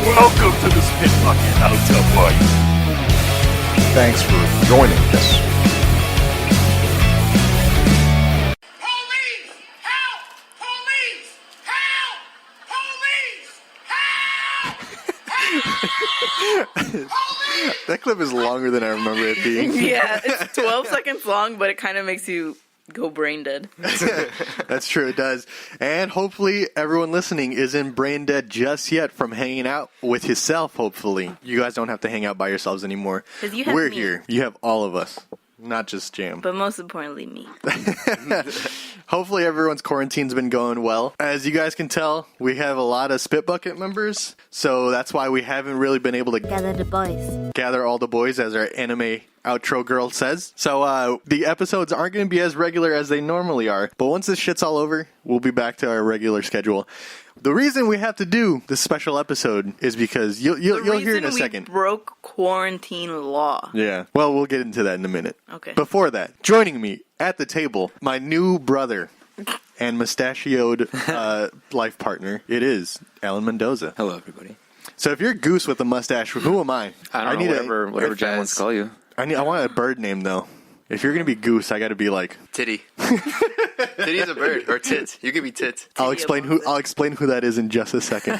Welcome to the Spit Bucket Hotel Party. Thanks for joining us. Police! Help! Police! Help! Police! Help! Police! That clip is longer than I remember it being. Yeah, it's 12 seconds long, but it kind of makes you go brain dead. That's true, it does. And hopefully everyone listening isn't brain dead just yet from hanging out with yourself, hopefully. You guys don't have to hang out by yourselves anymore. 'Cause you have We're me. here. You have all of us. Not just Jam. But most importantly, me. Hopefully everyone's quarantine's been going well. As you guys can tell, we have a lot of Spit Bucket members, so that's why we haven't really been able to Gather the boys. gather all the boys, as our anime outro girl says. So the episodes aren't going to be as regular as they normally are, but once this shit's all over, we'll be back to our regular schedule. The reason we have to do this special episode is because you'll hear in a second. Broke quarantine law. Yeah. Well, we'll get into that in a minute. Okay. Before that, joining me at the table, my new brother and mustachioed life partner, it is Alan Mendoza. Hello, everybody. So if you're a goose with a mustache, who am I? I don't know, whatever Jan wants to call you. I want a bird name, though. If you're going to be goose, I got to be like... Titty. Titty's a bird. Or tit. You could be tit. I'll explain who that is in just a second.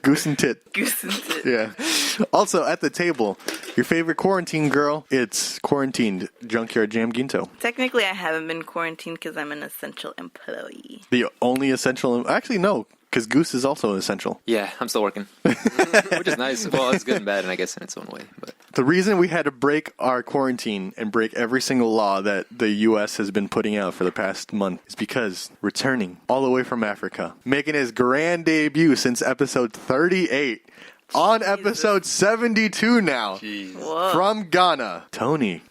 Goose and tit. Goose and tit. Yeah. Also, at the table, your favorite quarantine girl, it's quarantined Junkyard Jam Ginto. Technically, I haven't been quarantined because I'm an essential employee. The only essential... Actually, no, because Goose is also an essential. Yeah, I'm still working. Which is nice. Well, it's good and bad, and I guess in its own way. But The reason we had to break our quarantine and break every single law that the U.S. has been putting out for the past month is because returning all the way from Africa, making his grand debut since episode 38, on episode 72 now, Whoa. from Ghana, Tony.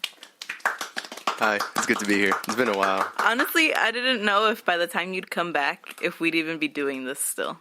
Hi. It's good to be here. It's been a while. Honestly, I didn't know if by the time you'd come back, if we'd even be doing this still.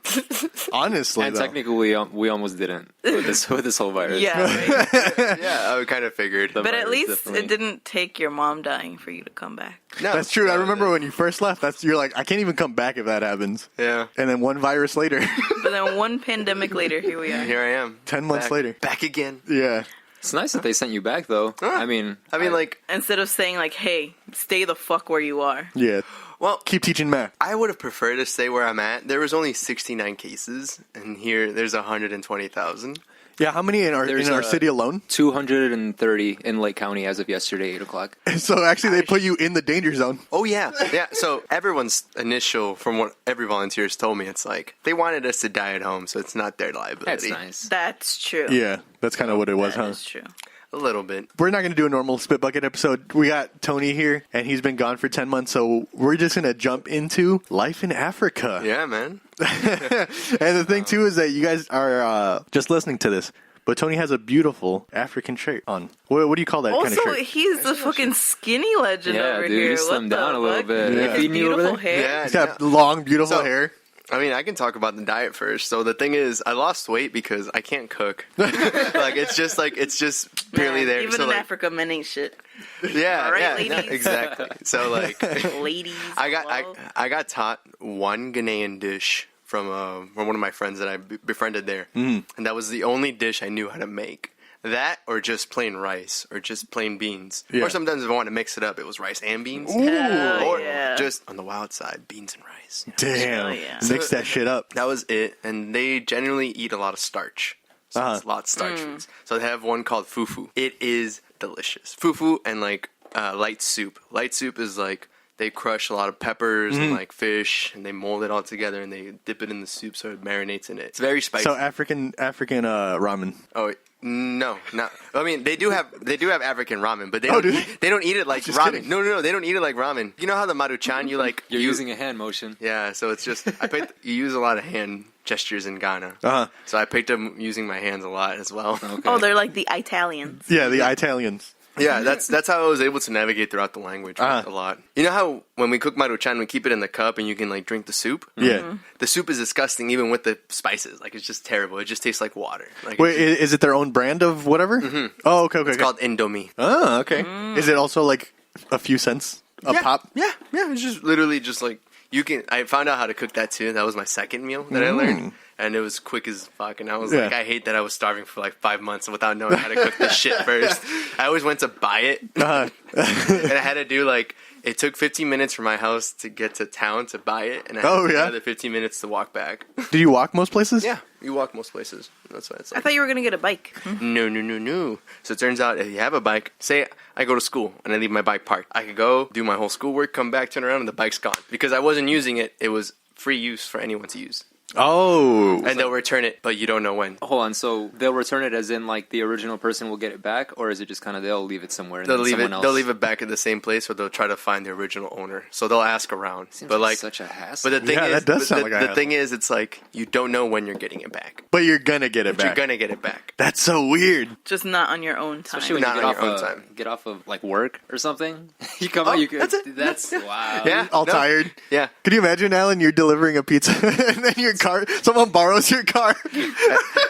Honestly, and though. technically, we almost didn't with this whole virus. Yeah, right? Yeah, I kind of figured. But at virus, least definitely. it didn't take your mom dying for you to come back. No, That's true. I no, remember when you first left, you're like, I can't even come back if that happens. Yeah. And then one virus later, But then one pandemic later, here we are. Here I am. 10 months Back- later. Back again. Yeah. It's nice that they sent you back, though. I mean, like, Instead of saying like, hey, stay the fuck where you are. Yeah. well, Keep teaching math. I would have preferred to stay where I'm at. There was only 69 cases, and here there's 120,000. Yeah, how many in There's our city alone? 230 in Lake County as of yesterday, 8 o'clock. So actually, they put you in the danger zone. Oh, yeah. Yeah, so everyone's initial, from what every volunteer's told me, it's like, they wanted us to die at home, so it's not their liability. That's nice. That's true. Yeah, that's kind of what it was, That huh? is true. A little bit. We're not going to do a normal Spit Bucket episode. We got Tony here, and he's been gone for 10 months, so we're just going to jump into life in Africa. Yeah, man. And the thing, too, is that you guys are just listening to this, but Tony has a beautiful African shirt on. What do you call that kind of Also, shirt? he's the fucking skinny legend Yeah, over dude, here. you What slimmed the down a little fuck? bit. Yeah. His Feeding you over beautiful there? hair. Yeah. He's got long, beautiful So- hair. I mean, I can talk about the diet first. So the thing is, I lost weight because I can't cook. It's just purely Man, there. Even so in like, Africa, men ain't shit. yeah, All right, yeah, ladies? no, exactly. So like, Ladies. I hello? got taught one Ghanaian dish from one of my friends that I befriended there, and that was the only dish I knew how to make. That or just plain rice or just plain beans. Yeah. Or sometimes if I wanted to mix it up, it was rice and beans. Hell Or yeah. just on the wild side, beans and rice. Damn. yeah. Mix that shit up. That was it. And they generally eat a lot of starch. So it's a lot of starch foods. So they have one called fufu. It is delicious. Fufu and like light soup. Light soup is like they crush a lot of peppers and like fish and they mold it all together and they dip it in the soup so it marinates in it. It's very spicy. So African ramen. Oh no, not. I mean, they do have African ramen, but they Oh, don't. do they? They don't eat it like Just ramen. kidding. No, they don't eat it like ramen. You know how the maruchan You're using a hand motion. Yeah, so it's just you use a lot of hand gestures in Ghana. Uh-huh. So I picked up using my hands a lot as well. Okay. Oh, they're like the Italians. Yeah, the Italians. Yeah, that's how I was able to navigate throughout the language a lot. You know how when we cook maruchan, we keep it in the cup and you can like drink the soup? Yeah. The soup is disgusting even with the spices. Like it's just terrible. It just tastes like water. Like, Wait, is it their own brand of whatever? Oh, okay. it's called Indomie. Oh, okay. Is it also like a few cents a pop? Yeah, it's just literally just like I found out how to cook that too. That was my second meal that I learned. And it was quick as fuck. And I was like, I hate that I was starving for like 5 months without knowing how to cook this shit first. I always went to buy it. And I had to do like, it took 15 minutes from my house to get to town to buy it. And I had another 15 minutes to walk back. Do you walk most places? Yeah, you walk most places. That's what it's like. I thought you were gonna get a bike. No. So it turns out if you have a bike, say I go to school and I leave my bike parked. I could go, do my whole schoolwork, come back, turn around, and the bike's gone. Because I wasn't using it, it was free use for anyone to use. Oh. And they'll return it, but you don't know when. Hold on, so they'll return it as in like the original person will get it back, or is it just kind of they'll leave it somewhere and They'll then leave someone it. else? They'll leave it back at the same place, or they'll try to find the original owner. So they'll ask around. Seems but like such a hassle. But the thing is, that does sound the, like a the hassle. thing is, it's like you don't know when you're getting it back. But you're gonna get it But back. you're gonna get it back. That's so weird. Just not on your own time. Especially when Not you on get your off own time. get off of like work or something. You come out, you could. that's it. That's wow. Yeah, All tired. Yeah. Could you imagine, Alan? You're delivering a pizza, and then your car. Someone borrows your car.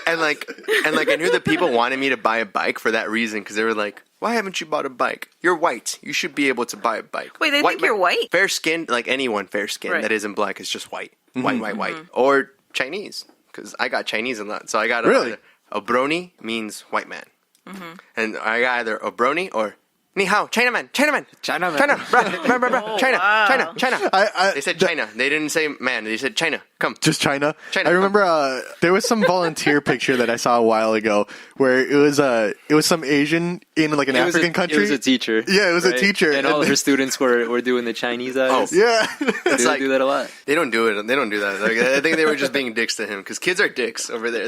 and like I knew that people wanted me to buy a bike for that reason because they were like, "Why haven't you bought a bike? You're white. You should be able to buy a bike." Wait, they think you're white? Fair skinned, like anyone fair skinned Right. that isn't black is just white, white, or Chinese because I got Chinese in that. So I got Really? a brony means white man, and I got either a brony or ni hao, Chinaman, Chinaman. China, China, wow. China. They said China. They didn't say man. They said China. Come. Just China. China. I remember there was some volunteer picture that I saw a while ago where it was some Asian in like an It was African a, country. It was a teacher. Yeah, it was a right? teacher. And all of her students were doing the Chinese eyes. Yeah. It's They like do that a lot. they don't do it. They don't do that. Like, I think they were just being dicks to him because kids are dicks over there.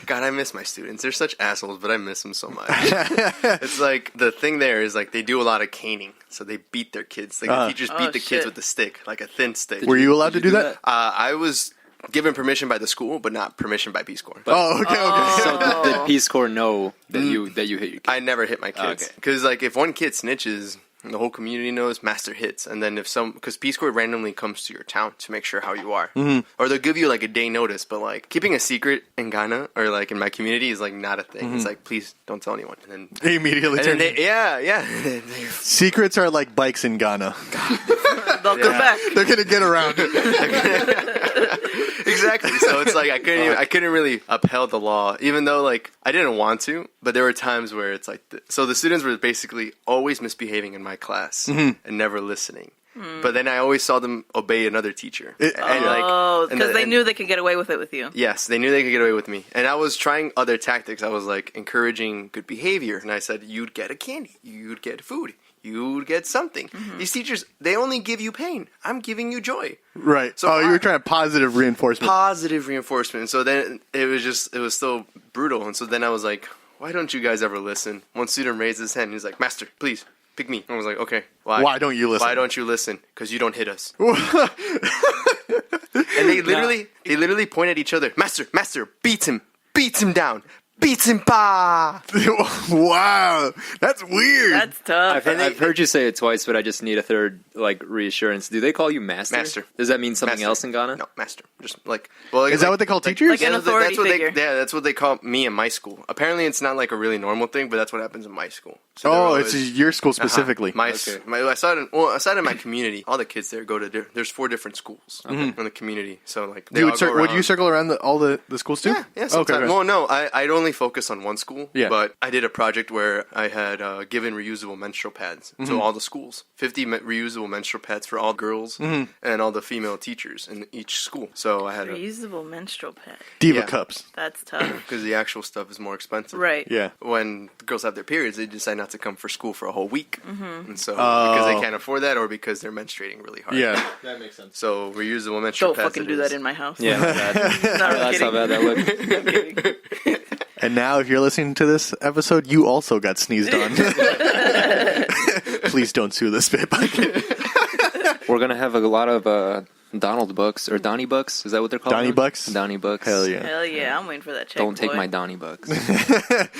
God, I miss my students. They're such assholes, but I miss them so much. It's like the thing there is like they do a lot of caning, so they beat their kids. Like the teachers beat the kids shit. with a stick, like a thin stick. Were you allowed to do that? I was given permission by the school, but not permission by Peace Corps. Oh, okay. So did Peace Corps know that you hit your kid? I never hit my kids Okay. because like if one kid snitches, the whole community knows. Master hits, and then if because Peace Corps randomly comes to your town to make sure how you are, or they'll give you like a day notice. But like keeping a secret in Ghana or like in my community is like not a thing. It's like please don't tell anyone. And then They immediately and then turned. yeah. Secrets are like bikes in Ghana. They'll come back. They're gonna get around it. Exactly. So it's like I couldn't really upheld the law, even though like I didn't want to. But there were times where it's like so the students were basically always misbehaving in my class and never listening. But then I always saw them obey another teacher. Oh, because they knew they could get away with it with you. Yes, they knew they could get away with me. And I was trying other tactics. I was like encouraging good behavior. And I said, you'd get a candy. You'd get food. You'd get something. These teachers, they only give you pain. I'm giving you joy. Right. So you were trying positive reinforcement. Positive reinforcement. So then it was still brutal. And so then I was like, why don't you guys ever listen? One student raised his hand. He's like, Master, please, pick me. I was like, okay. Why don't you listen? Why don't you listen? Because you don't hit us. And they literally point at each other. Master, beats him down. Beats him, pa! Wow, that's weird. That's tough. I've heard you say it twice, but I just need a third like reassurance. Do they call you master? Master. Does that mean something Master. else inGhana? No, master. Just like Is that what they call teachers? Like an authority figure. That's what they call me in my school. Apparently, it's not like a really normal thing, but that's what happens in my school. So they're It's your school specifically. I saw it in my community. All the kids there go to. There's 4 different schools in the community. So like, they all go would you around. circle around all the schools too? Yeah, sometimes. Okay. Well, no, I'd only focus on one school. Yeah. But I did a project where I had given reusable menstrual pads to all the schools. 50 reusable menstrual pads for all girls and all the female teachers in each school. So I had Reusable menstrual pad. Diva Yeah. cups. That's tough. because the actual stuff is more expensive. Right. Yeah. When the girls have their periods, they decide not to come for school for a whole week. And so because they can't afford that or because they're menstruating really hard. Yeah. That makes sense. So reusable menstrual Don't pads. fucking do that in my house. Yeah, Not that's how kidding. bad that looked. I'm kidding. And now, if you're listening to this episode, you also got sneezed on. Please don't sue the spit bucket. We're gonna have a lot of Donald bucks or Donnie bucks. Is that what they're called? Donnie bucks? Donnie bucks. Hell yeah. Hell yeah, I'm waiting for that check. Don't take boy. my Donnie bucks.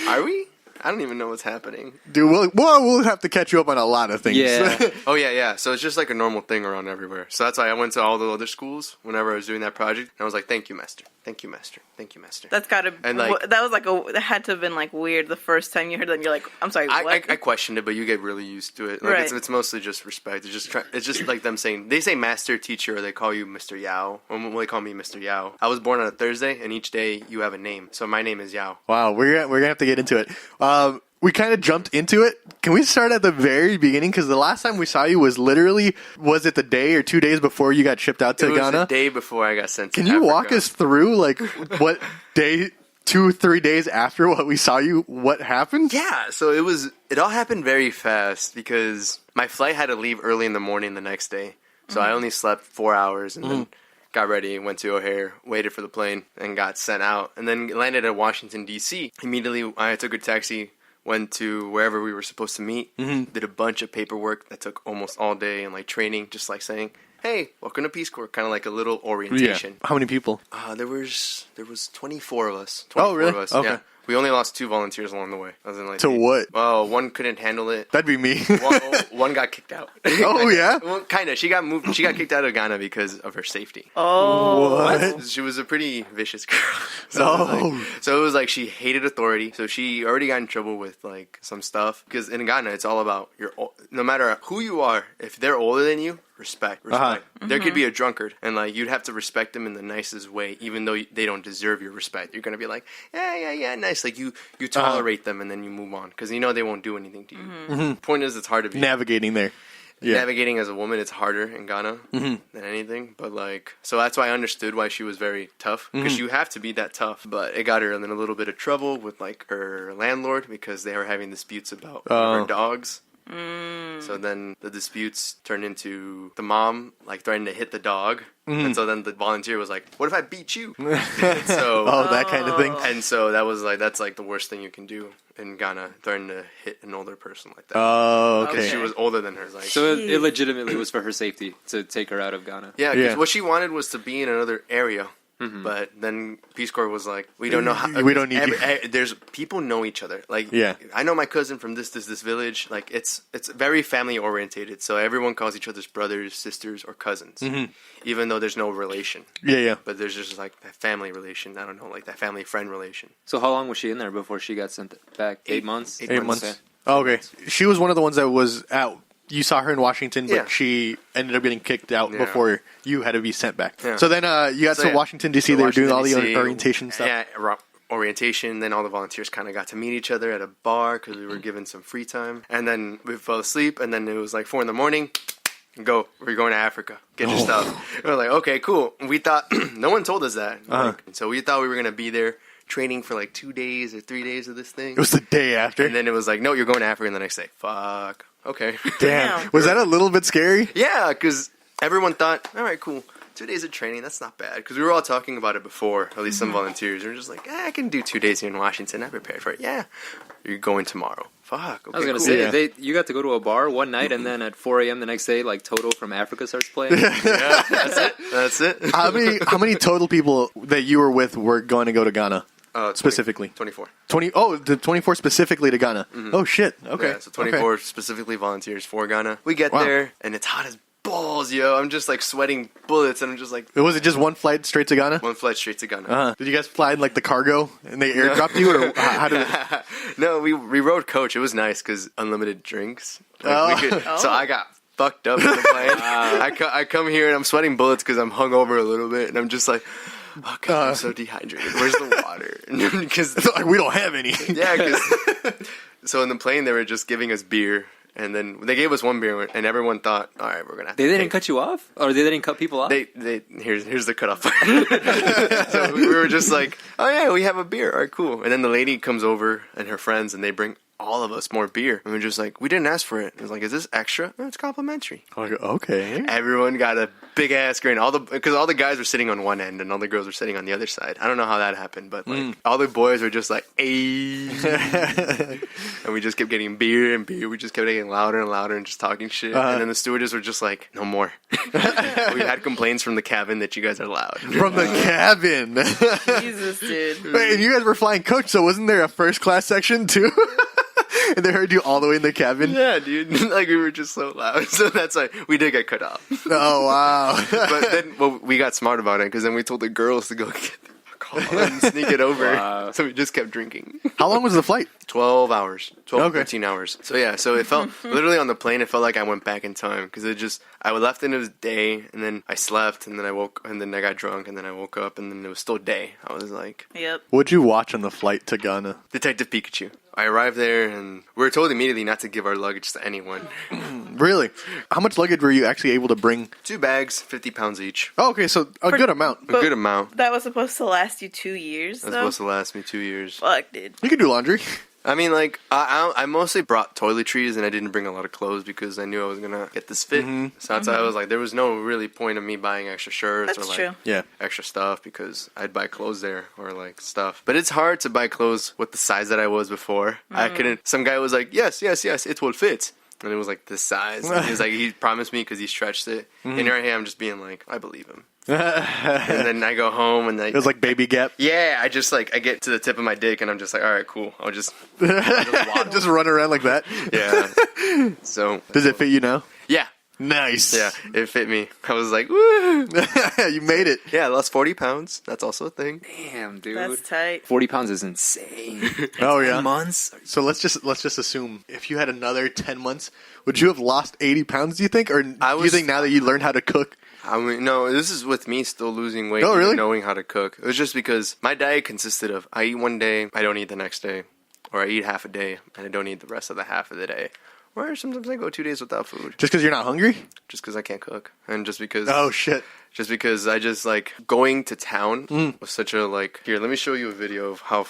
Are we? I don't even know what's happening. Dude, we'll have to catch you up on a lot of things. Yeah. Oh, yeah. So it's just like a normal thing around everywhere. So that's why I went to all the other schools whenever I was doing that project. And I was like, thank you, master. Thank you, master. Thank you, master. That's gotta. And, like- that was like that had to have been like weird the first time you heard that. You're like, I'm sorry, what? I questioned it, but you get really used to it. Like, Right. it's mostly just respect. It's just like them saying, they say master, teacher, or they call you Mr. Yao. Or they call me Mr. Yao. I was born on a Thursday, and each day you have a name. So my name is Yao. Wow, we're gonna have to get into it. We kind of jumped into it. Can we start at the very beginning? Because the last time we saw you was it the day or 2 days before you got shipped out to It was Ghana? the day before I got sent to Can you walk Africa. us through like what day, 2-3 days after what we saw you, what happened? Yeah, so it all happened very fast because my flight had to leave early in the morning the next day. So I only slept 4 hours and then got ready, went to O'Hare, waited for the plane, and got sent out. And then landed at Washington, D.C. Immediately, I took a taxi, went to wherever we were supposed to meet, did a bunch of paperwork that took almost all day and like training, just like saying, hey, welcome to Peace Corps, kind of like a little orientation. How many people? There was 24 of us. 24 Oh, really? Of us, Okay. yeah. We only lost 2 volunteers along the way. As in, like, To what? Well, one couldn't handle it. That'd be me. One got kicked out. Oh, yeah? Well, kind of. She got moved. She got kicked out of Ghana because of her safety. Oh, What? She was a pretty vicious girl. So it was like she hated authority. So she already got in trouble with like some stuff. Because in Ghana, it's all about no matter who you are, if they're older than you, respect. There could be a drunkard, and like you'd have to respect them in the nicest way, even though they don't deserve your respect. You're gonna be like, yeah, nice. Like you tolerate them, and then you move on because you know they won't do anything to you. Point is, it's hard to be Navigating there. Yeah. navigating as a woman. It's harder in Ghana than anything. But like, so that's why I understood why she was very tough because you have to be that tough. But it got her in a little bit of trouble with like her landlord because they were having disputes about her dogs. So then the disputes turned into the mom like threatening to hit the dog, and so then the volunteer was like, "What if I beat you?" So that kind of thing. and so that's like the worst thing you can do in Ghana, threatening to hit an older person like that. Oh, Because okay. she was older than her. Like, So it legitimately was for her safety to take her out of Ghana. yeah, because Yeah. what she wanted was to be in another area. But then Peace Corps was like, we don't know how. We don't need you. There's people know each other. Like, Yeah. I know my cousin from this village. Like, it's very family orientated. So everyone calls each other's brothers, sisters, or cousins, even though there's no relation. Yeah. But there's just like that family relation. I don't know, like that family friend relation. So how long was she in there before she got sent back? 8 months? 8 8 months. Oh, okay. She was one of the ones that was out. You saw her in Washington, but Yeah. she ended up getting kicked out Yeah. before you had to be sent back. Yeah. So then you got So, to yeah. Washington, D.C. So They were doing all the Washington, DC, orientation stuff. Yeah, orientation. Then all the volunteers kind of got to meet each other at a bar because we were given some free time. And then we fell asleep. And then it was like 4 a.m. Go. We're going to Africa. Get your stuff. We were like, okay, cool. We thought no one told us that. Like, so we thought we were gonna be there training for like 2 days or 3 days of this thing. It was the day after. And then it was like, no, you're going to Africa the next day. Fuck. Okay. Damn. Was that a little bit scary? Yeah, because everyone thought, all right, cool. 2 days of training, that's not bad. Because we were all talking about it before, at least some volunteers. We were just like, I can do 2 days here in Washington. I prepared for it. Yeah. You're going tomorrow. Fuck. Okay, I was going to cool. say, Yeah. you got to go to a bar one night and then at 4 a.m. the next day, like Toto from Africa starts playing. Yeah, that's it. How many total people that you were with were going to go to Ghana? 20 Specifically. 24. 20. Oh, the 24 specifically to Ghana. Oh shit. Okay. Yeah, so 24 Okay. specifically volunteers for Ghana. We get Wow. there, and it's hot as balls, yo. I'm just like sweating bullets, and I'm just like, Was it just one flight straight to Ghana? one flight straight to Ghana. Did you guys fly in like the cargo and they airdropped you, or how did it? No, we rode coach. It was nice because unlimited drinks. Like, Oh. So I got fucked up in the plane. I come here and I'm sweating bullets because I'm hungover a little bit, and I'm just like, oh God, I'm so dehydrated. Where's the water? Because Like, we don't have any. yeah, because so in the plane they were just giving us beer. And then they gave us one beer, and everyone thought, "All right, we're gonna." Have They to didn't pay. cut you off? Or they didn't cut people off? Here's the cutoff. So we were just like, "Oh yeah, we have a beer. All right, cool." And then the lady comes over and her friends, and they bring all of us more beer. And we're just like, "We didn't ask for it." It was like, "Is this extra?" No, it's complimentary. Okay. Everyone got a big ass grin. Because all the guys were sitting on one end and all the girls were sitting on the other side. I don't know how that happened, but like all the boys were just like, "Ayy," and we just kept getting beer and beer. We just kept getting louder and louder and just talking shit. And then the stewardess were just like, "No more." We had complaints from the cabin that you guys are loud. From the cabin. Jesus, dude. Wait, and you guys were flying coach, so wasn't there a first class section too? And they heard you all the way in the cabin? Yeah, dude. Like, we were just so loud. So that's why we did get cut off. Oh, wow. But then we got smart about it because then we told the girls to go get the alcohol and sneak it over. Wow. So we just kept drinking. How long was the flight? 12 hours. 12, Okay. 13 hours. So yeah, so it felt, literally on the plane, it felt like I went back in time because I left and it was day and then I slept and then I got drunk and then I woke up and then it was still day. I was like, Yep. What'd you watch on the flight to Ghana? Detective Pikachu. I arrived there and we were told immediately not to give our luggage to anyone. Really? How much luggage were you actually able to bring? 2 bags, 50 pounds each. Oh, okay, so a good amount. A good amount. That was supposed to last you 2 years, That's though? supposed to last me 2 years. Fuck, dude. You can do laundry. I mean, like, I mostly brought toiletries and I didn't bring a lot of clothes because I knew I was going to get this fit. So that's why I was like, there was no really point of me buying extra shirts That's or, like, true. Yeah. extra stuff because I'd buy clothes there or, like, stuff. But it's hard to buy clothes with the size that I was before. I couldn't. Some guy was like, yes, it will fit. And it was like this size. And he was like, he promised me because he stretched it. And here I am just being like, I believe him. And then I go home and It was like baby gap. yeah, I get to the tip of my dick and I'm just like, all right, cool. I'll just waddle. Just run around like that. Yeah. So Does it fit you now? yeah, Nice. yeah, it fit me. I was like, woo. You made it. Yeah, I lost 40 pounds. That's also a thing. Damn, dude. That's tight. 40 pounds is insane. Oh, yeah. Months? So let's just assume if you had another 10 months, would you have lost 80 pounds, do you think? Or do you think now that you learned how to cook? I mean, no, this is with me still losing weight Oh, and really? knowing how to cook. It was just because my diet consisted of I eat one day, I don't eat the next day. Or I eat half a day, and I don't eat the rest of the half of the day. Or sometimes I go 2 days without food. Just because you're not hungry? Just because I can't cook. And just because... Oh, shit. Just because I just, like, going to town was such a, like... Here, let me show you a video of how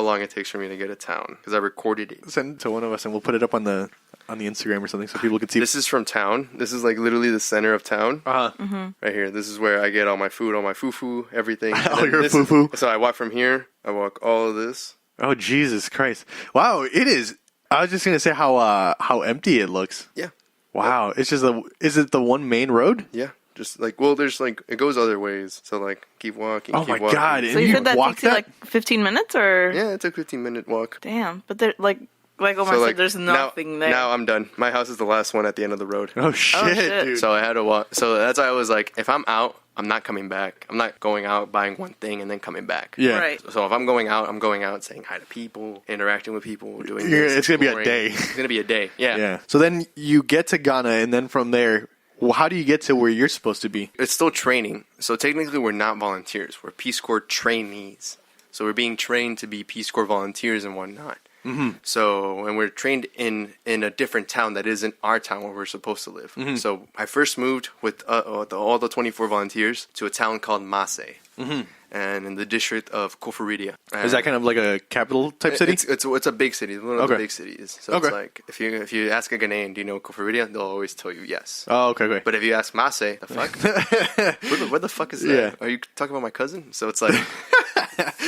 long it takes for me to get to town. Because I recorded it. Send it to one of us and we'll put it up on the Instagram or something so people can see. This is from town. This is, like, literally the center of town. Uh-huh. Right here. This is where I get all my food, all my foo-foo, everything. And All then your this- foo-foo. So I walk from here. I walk all of this. Oh, Jesus Christ. Wow, it is. I was just going to say how empty it looks. Yeah. Wow. It's just is it the one main road? Yeah. Just, like, well, there's, like, it goes other ways. So, like, keep walking, Oh, keep my walking. God. So And you you said that walked takes you that? like 15 minutes, or? Yeah, it's a 15-minute walk. Damn, but there, like Omar So, said, like, there's nothing there. Now I'm done. My house is the last one at the end of the road. Oh, shit, shit. dude. So I had to walk. So that's why I was like, if I'm out, I'm not coming back. I'm not going out, buying one thing, and then coming back. Yeah. Right. So if I'm going out saying hi to people, interacting with people, doing Yeah, this. it's gonna be a exploring. day. It's going to be a day. Yeah. Yeah. So then you get to Ghana, and then from there, well, how do you get to where you're supposed to be? It's still training. So technically, we're not volunteers. We're Peace Corps trainees. So we're being trained to be Peace Corps volunteers and whatnot. Mm-hmm. So, and we're trained in a different town that isn't our town where we're supposed to live. Mm-hmm. So I first moved with all the 24 volunteers to a town called Mase. Mm-hmm. And in the district of Koforidia. Is that kind of like a capital type city? It's a big city. It's one of the big cities. So Okay. it's like if you ask a Ghanaian, do you know Koforidia? They'll always tell you yes. Oh, okay. But if you ask Mase, the fuck? where the fuck is that? Yeah. Are you talking about my cousin? So it's like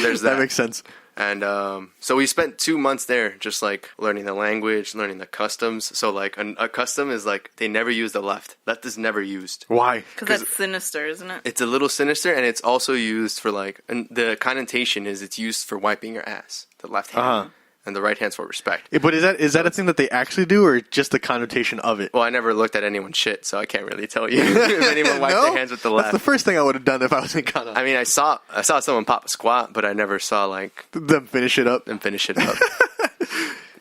there's that that. makes sense. And so we spent 2 months there just like learning the language, learning the customs. So like a custom is like they never use the left. Left is never used. Why? Because that's sinister, isn't it? It's a little sinister, and it's also used for like, and the connotation is it's used for wiping your ass, the left hand, Uh-huh. and the right hand's for respect. But is that a thing that they actually do, or just the connotation of it? Well, I never looked at anyone's shit, so I can't really tell you if anyone wiped No? their hands with the left. That's the first thing I would have done if I was in Ghana. I mean, I saw someone pop a squat, but I never saw like Them finish it up. them finish it up.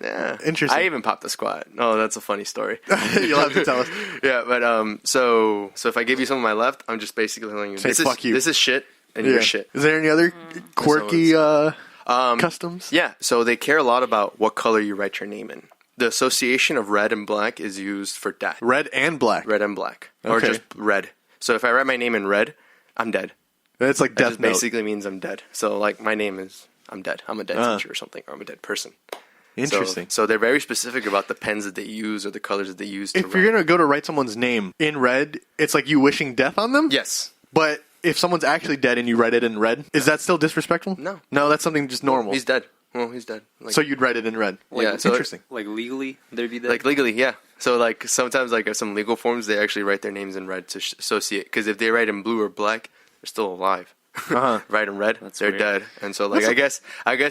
Yeah, Interesting. I even popped a squat. Oh, that's a funny story. You'll have to tell us. Yeah, but so if I give you some of my left, I'm just basically telling you Say, this "Fuck is you." this is shit and Yeah. you're shit. Is there any other quirky customs? Yeah, so they care a lot about what color you write your name in. The association of red and black is used for death. Red and black. Red and black, or Okay. just red. So if I write my name in red, I'm dead. That's like That Death just Note. basically means I'm dead. So like my name is I'm dead. I'm a dead teacher or something, or I'm a dead person. Interesting. So they're very specific about the pens that they use or the colors that they use. If you're gonna go to write someone's name in red, it's like you wishing death on them. yes, But if someone's actually dead and you write it in red, is that still disrespectful? No. No, that's something just normal. he's dead. Well, he's dead. Like, So you'd write it in red. yeah, so Interesting. Like legally, there'd be that. like legally, yeah. So like sometimes like some legal forms they actually write their names in red to associate because if they write in blue or black, they're still alive. write in red, they're weird. dead. And so like I guess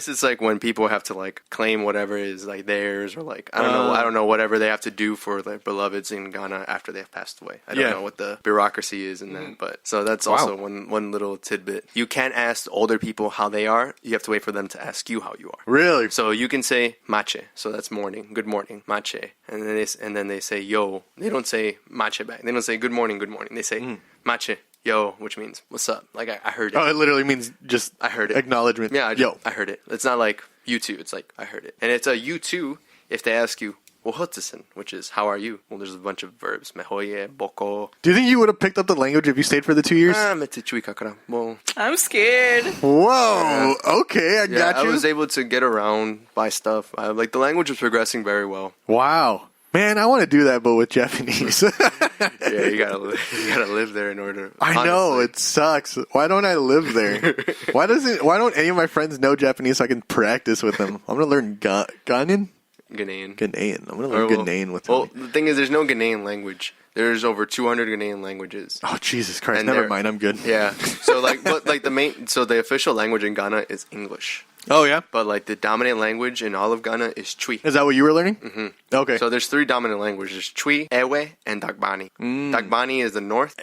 it's like when people have to like claim whatever is like theirs, or like I don't know whatever they have to do for their beloveds in Ghana after they've passed away. I don't know what the bureaucracy is in that, but so that's also one little tidbit. You can't ask older people how they are. You have to wait for them to ask you how you are. Really? So you can say mache, so that's morning, good morning, mache, and then they say yo. They don't say mache back. They don't say good morning, good morning. They say mache, yo, which means what's up. Like I heard it. Oh, it literally means just I heard it. Acknowledgement. Yeah, yo. I heard it. It's not like you too. It's like I heard it, and it's a you too if they ask you. Well, hotisen, which is how are you? Well, there's a bunch of verbs. Mehoye, boko. Do you think you would have picked up the language if you stayed for the 2 years? Mete chui kakara. Well, I'm scared. Whoa. Okay, I yeah, got you. I was able to get around, buy stuff. Like the language was progressing very well. Wow. Man, I want to do that, but with Japanese. Yeah, you gotta live there in order. I know, honestly. it sucks. Why don't I live there? Why don't any of my friends know Japanese so I can practice with them? I'm gonna learn Ghanaian. Ghanaian. I'm gonna learn Ghanaian with them. Well, the thing is, there's no Ghanaian language. There's over 200 Ghanaian languages. Oh Jesus Christ! And Never they're- mind. I'm good. Yeah. So like, but like the official language in Ghana is English. Oh yeah. But like the dominant language in all of Ghana is Twi. Is that what you were learning? Mm-hmm. Okay. So there's three dominant languages: Twi, Ewe, and Dagbani. Dagbani is the north.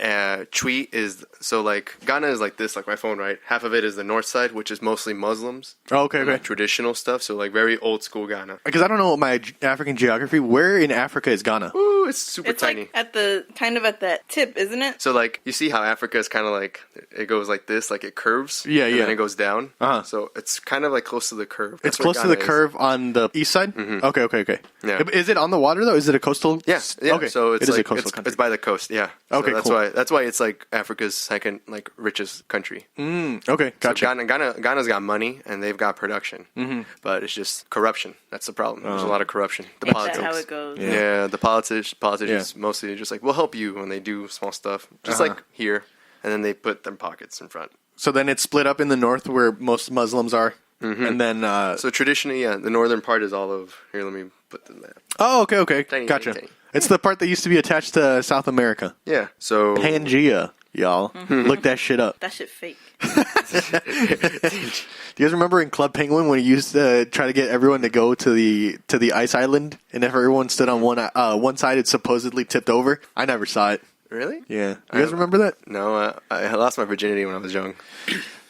Twi is so like Ghana is like this, like my phone, right? Half of it is the north side, which is mostly Muslims. Oh, okay. Like traditional stuff. So like very old school Ghana. Because I don't know my African geography. Where in Africa is Ghana? Ooh, it's super It's tiny. like at the kind of at that tip, isn't it? So like you see how Africa is kind of like it goes like this, like it curves. Yeah, and yeah. then it goes down. Uh-huh. So it's kind of like close to the curve. It's That's where close to the Ghana is. curve on the east side. Mm-hmm. Okay. Yeah. Is it on the water though? Is it a coastal? Yeah. Okay. So it's it is like a coastal country. it's by the coast. Yeah. Okay, So cool. that's why it's like Africa's second like richest country. Okay, gotcha. So Ghana's got money and they've got production, but it's just corruption. That's the problem. There's a lot of corruption. The Ain't politics. that how it goes? Yeah, the politicians mostly just like we'll help you when they do small stuff, just like here, and then they put their pockets in front. So then it's split up in the north where most Muslims are, and then. So traditionally, yeah, the northern part is all of here. Let me put the map. Oh, okay. Tiny, Gotcha. tiny. It's the part that used to be attached to South America. Yeah. So Pangea, y'all. Look that shit up. That shit fake. Do you guys remember in Club Penguin when he used to try to get everyone to go to the ice island, and if everyone stood on one side, it supposedly tipped over? I never saw it. really? Yeah. You guys remember that? No, I lost my virginity when I was young.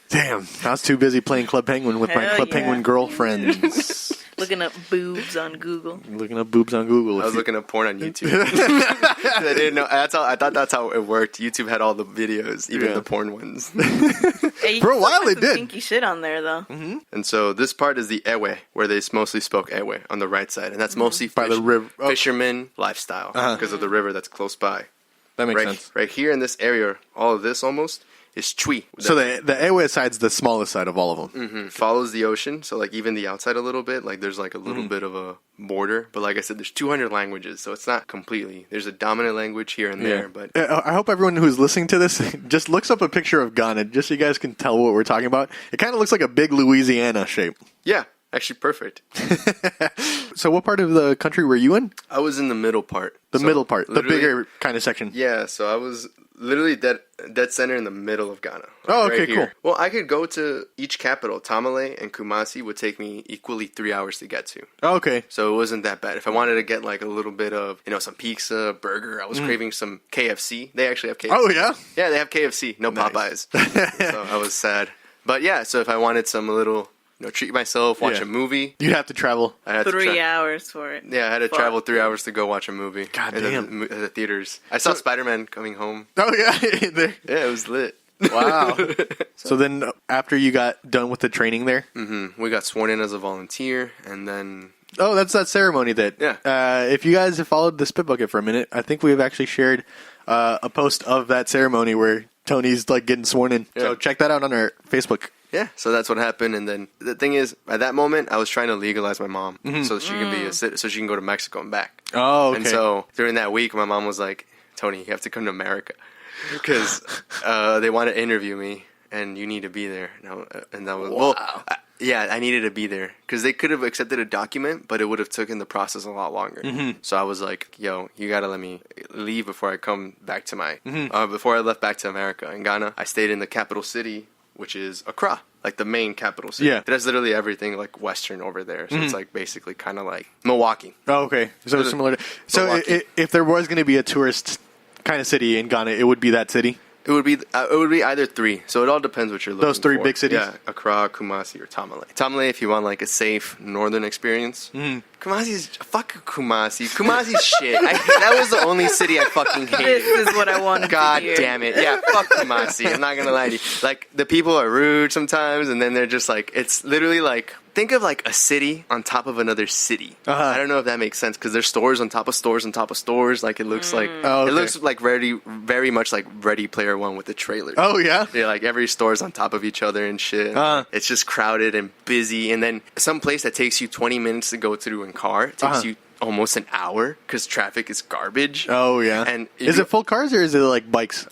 Damn. I was too busy playing Club Penguin with my Hell Club yeah. Penguin girlfriends. Looking up boobs on Google. Looking up boobs on Google. I was looking up porn on YouTube. I didn't know. I thought that's how it worked. YouTube had all the videos, even Yeah. the porn ones. Hey, you For a can while find they some did. Kinky shit on there though. And so this part is the Ewe, where they mostly spoke Ewe on the right side, and that's mostly By the river. Oh. fisherman lifestyle because of the river that's close by. That makes Right, sense. right here in this area, all of this almost is Twi. So the Ewe side's the smallest side of all of them. Follows the ocean, so like even the outside a little bit, like there's like a little bit of a border. But like I said, there's 200 languages, so it's not completely. There's a dominant language here and there, but I hope everyone who's listening to this just looks up a picture of Ghana, just so you guys can tell what we're talking about. It kind of looks like a big Louisiana shape. yeah, actually perfect. So what part of the country were you in? I was in the middle part. The So, middle part, the literally- bigger kind of section. Yeah, so I was literally dead center in the middle of Ghana. Oh, okay, here. cool. Well, I could go to each capital. Tamale and Kumasi would take me equally 3 hours to get to. Oh, okay. So it wasn't that bad. If I wanted to get like a little bit of, some pizza, burger, I was craving some KFC. They actually have KFC. Oh, yeah? Yeah, they have KFC, no Nice. Popeyes. So I was sad. But yeah, so if I wanted some little, treat myself, watch Yeah. a movie, You'd have to travel. I had to 3 hours for it. Yeah, I had to Fuck. travel 3 hours to go watch a movie. God in damn. the theaters. I saw Spider-Man coming home. Oh, yeah. There. Yeah, it was lit. Wow. So then after you got done with the training there? We got sworn in as a volunteer, and then Oh, that's that ceremony that. Yeah. If you guys have followed the Spit Bucket for a minute, I think we've actually shared a post of that ceremony where Tony's like getting sworn in. So Yeah. check that out on our Facebook. yeah, so that's what happened. And then the thing is, at that moment, I was trying to legalize my mom so she can be so she can go to Mexico and back. Oh, okay. And so during that week, my mom was like, "Tony, you have to come to America because they want to interview me, and you need to be there." And that was I needed to be there because they could have accepted a document, but it would have taken the process a lot longer. So I was like, "Yo, you gotta let me leave before I come back to my before I left back to America in Ghana." I stayed in the capital city which is Accra, like the main capital city. Yeah. It has literally everything like Western over there. So it's like basically kind of like Milwaukee. Oh, okay. So Is it similar. So Milwaukee? if there was going to be a tourist kind of city in Ghana, it would be that city. It would be either three. So it all depends what you're looking for. Those three big cities? Yeah, Accra, Kumasi, or Tamale. Tamale if you want like a safe northern experience. Kumasi's fuck Kumasi. Kumasi's shit. That was the only city I fucking hated. This is what I wanted God to hear. damn it. Yeah, fuck Kumasi. I'm not gonna lie to you. Like, the people are rude sometimes, and then they're just like, it's literally like, think of like a city on top of another city. I don't know if that makes sense, because there's stores on top of stores on top of stores. Like, it looks like, okay. it looks like very much like Ready Player One with the trailer. Oh, yeah? Yeah, like every store's on top of each other and shit. It's just crowded and busy. And then some place that takes you 20 minutes to go through in car takes you almost an hour because traffic is garbage. Oh, yeah. And is it full cars or is it like bikes?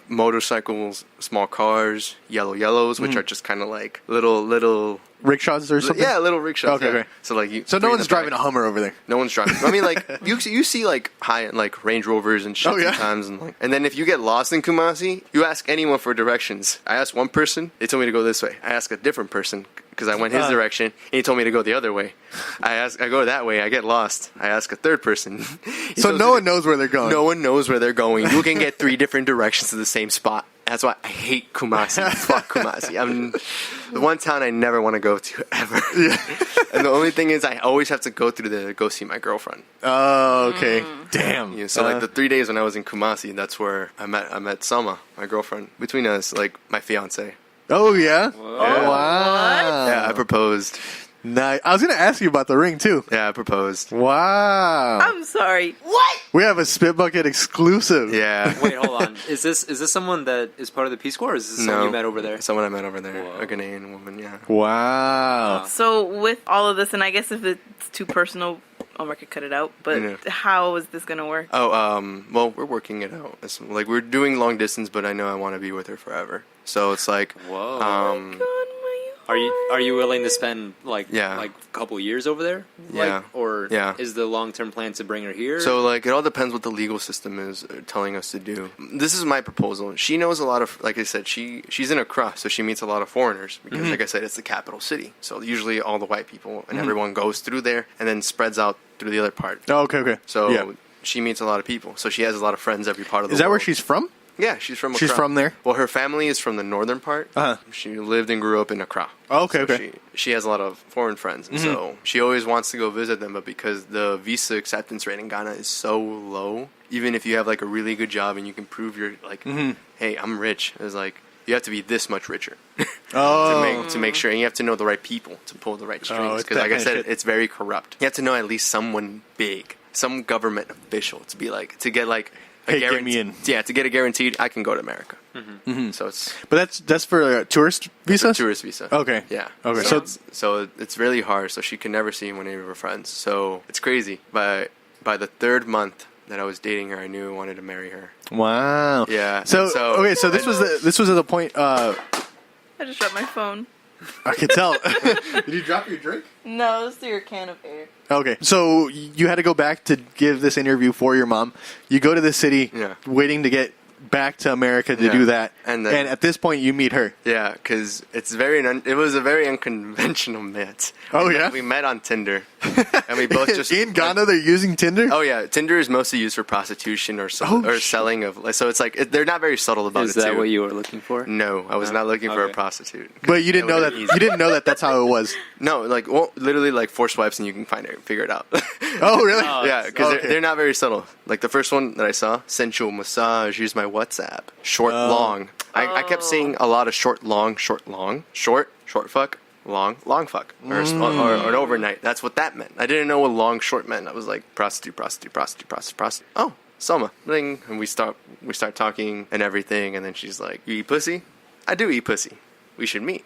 Motorcycles, small cars, yellows, which are just kind of like little Rickshaws or something? yeah, little rickshaws. Okay, yeah. okay. So like So no one's driving a Hummer over there. No one's driving. I mean, like you see like high like Range Rovers and shit Oh, yeah? sometimes, and then if you get lost in Kumasi, you ask anyone for directions. I asked one person, they told me to go this way. I asked a different person because I went his direction, and he told me to go the other way. I go that way, I get lost. I ask a third person. So no one knows where they're going. No one knows where they're going. You can get 3 different directions to the same spot. That's why I hate Kumasi. Fuck Kumasi. I'm the one town I never want to go to ever. And the only thing is, I always have to go through to go see my girlfriend. Oh, okay. Damn. Yeah, so like the 3 days when I was in Kumasi, that's where I met Selma, my girlfriend. Between us, like my fiance. Oh, yeah? Oh, wow. Yeah, I proposed. Nice. I was going to ask you about the ring, too. Yeah, I proposed. Wow. I'm sorry. We have a Spit Bucket exclusive. Yeah. Wait, hold on. Is this someone that is part of the Peace Corps, or is this someone you met over there? Someone I met over there. Whoa. A Ghanaian woman, yeah. Wow. So with all of this, and I guess if it's too personal, Omar could cut it out. But Yeah. how is this gonna work? Oh, well, we're working it out. It's like we're doing long distance, but I know I want to be with her forever. So it's like, Whoa. God, my Are you willing to spend like Yeah. a couple years over there? Yeah. Or Yeah. is the long-term plan to bring her here? So, like, it all depends what the legal system is telling us to do. This is my proposal. She knows a lot of, like I said, she's in Accra, so she meets a lot of foreigners because, like I said, it's the capital city. So usually all the white people and everyone goes through there and then spreads out through the other part. Oh, okay. So yeah. she meets a lot of people. So she has a lot of friends every part of the Is that world. where she's from? Yeah, she's from Accra. She's from there? Well, her family is from the northern part. Uh-huh. She lived and grew up in Accra. Oh, okay, So okay. She has a lot of foreign friends, and so she always wants to go visit them, but because the visa acceptance rate in Ghana is so low, even if you have like a really good job and you can prove you're like, hey, I'm rich, it's like you have to be this much richer to make sure, and you have to know the right people to pull the right strings. it's Because, that like I kind of said, shit. it's very corrupt. You have to know at least someone big, some government official to be like to get like. Hey, get me in. Yeah, to get a guaranteed, I can go to America. So it's But that's for a tourist visa? tourist visa. Okay. Yeah. Okay. So it's really hard. So she can never see one of her friends. So it's crazy. By the 3rd month that I was dating her, I knew I wanted to marry her. Wow. Yeah. So, and so okay, so this was at the point I just dropped my phone. I could tell. Did you drop your drink? No, it's your can of air. Okay, so you had to go back to give this interview for your mom. You go to the city, Yeah. waiting to get back to America to Yeah. do that, And then- at this point you meet her. Yeah, because it was a very unconventional met. Oh, yeah? We met on Tinder, and we both just In Ghana, they're using Tinder. Oh yeah, Tinder is mostly used for prostitution or shit. selling of. So it's like they're not very subtle about is it. that too. what you were looking for? No, I was not looking for a Okay. prostitute. But you didn't know that. You didn't know that that's how it was. No, like literally like 4 swipes and you can figure it out. Oh, really? Yeah, because Okay. they're not very subtle. Like the first one that I saw, sensual massage. Here's my WhatsApp. Short, long. I kept seeing a lot of short, long, short, long, short fuck, long fuck, or an overnight. That's what that meant. I didn't know what long, short meant. I was like prostitute. Oh, Selma. Bling. And we start talking and everything. And then she's like, "You eat pussy? I do eat pussy. We should meet."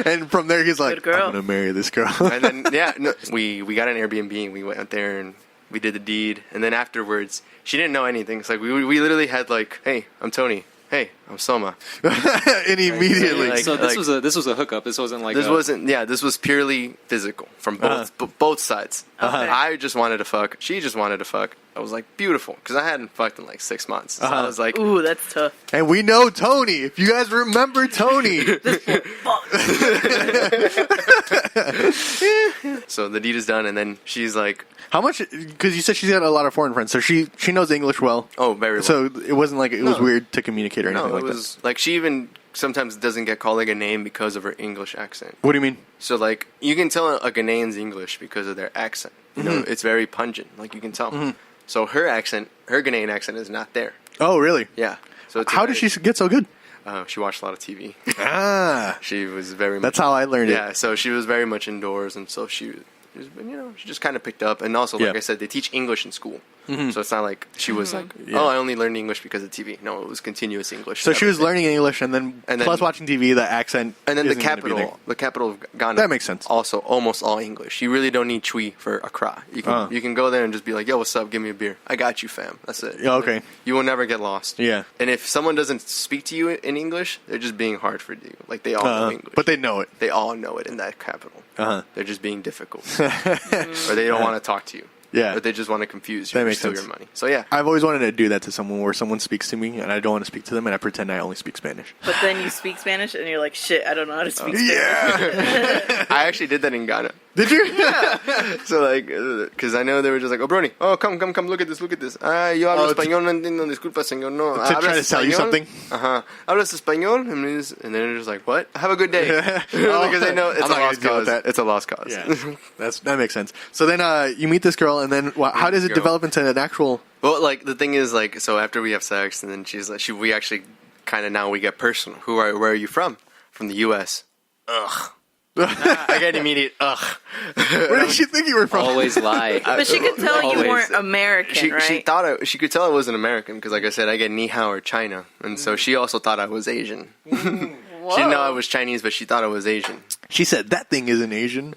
And from there, he's like, Good girl. "I'm gonna marry this girl." And then we got an Airbnb and we went out there and we did the deed. And then afterwards, she didn't know anything. It's like we literally had like, "Hey, I'm Tony. Hey, I'm Selma." And immediately, Like- So this was a hookup. This wasn't like This wasn't. Yeah, this was purely physical from both sides. I just wanted to fuck. She just wanted to fuck. I was like, beautiful, because I hadn't fucked in like 6 months. So I was like, Ooh, that's tough. And we know Tony. If you guys remember Tony. so the deed is done, and then she's like, How much? Because you said she's got a lot of foreign friends, so she knows English well. oh, very well. So it wasn't like it was No. weird to communicate or anything no, like it was like she even sometimes doesn't get called like a name because of her English accent. that. What do you mean? So like you can tell a Ghanaian's English because of their accent. You know, it's very pungent. Like you can tell. So her accent, her Ghanaian accent, is not there. Oh, really? Yeah. So it's How did she get so good? She watched a lot of TV. Ah, She was very. that's much, how I learned Yeah. it. So she was very much indoors, and so she she just kind of picked up. And also, like Yeah. I said, they teach English in school, so it's not like she was like, Yeah. oh, I only learned English because of TV. No, it was continuous English. So she was everything. learning English and then plus watching TV, the accent. And then the isn't gonna be there. capital of Ghana. That makes sense. Also, almost all English. You really don't need Chui for Accra. You can go there and just be like, yo, what's up? Give me a beer. I got you, fam. That's it. Yeah, okay. You will never get lost. Yeah. And if someone doesn't speak to you in English, they're just being hard for you. Like they all know English. But they know it. They all know it in that capital. Uh-huh. They're just being difficult, or they don't want to talk to you. Yeah. But they just want to confuse you. That or makes steal sense. your money. So yeah. I've always wanted to do that to someone where someone speaks to me and I don't want to speak to them and I pretend I only speak Spanish. But then you speak Spanish and you're like, shit, I don't know how to speak Spanish. Yeah. I actually did that in Ghana. Did you? So like, because I know they were just like, oh, Brony, oh, come, look at this. Ah, yo hablo Oh, español, no entiendo, disculpa, señor, no. To try to sell you something? Uh-huh. Hablas español? And then they're just like, what? Have a good day. Because they know it's I'm a not gonna lost deal with cause. that. It's a lost cause. Yeah. That makes sense. So then you meet this girl and then how does it Girl. develop into an actual... Well, like, the thing is, like, so after we have sex, and then she's like, we actually kind of now we get personal. Where are you from? From the U.S. Ugh. I get immediate ugh. Where did she think you were from? Always lie. But she could tell you Always. weren't American, right? She thought she could tell I wasn't American because, like I said, I get ni hao or China, and so she also thought I was Asian. She didn't know I was Chinese, but she thought I was Asian. She said, that thing isn't Asian.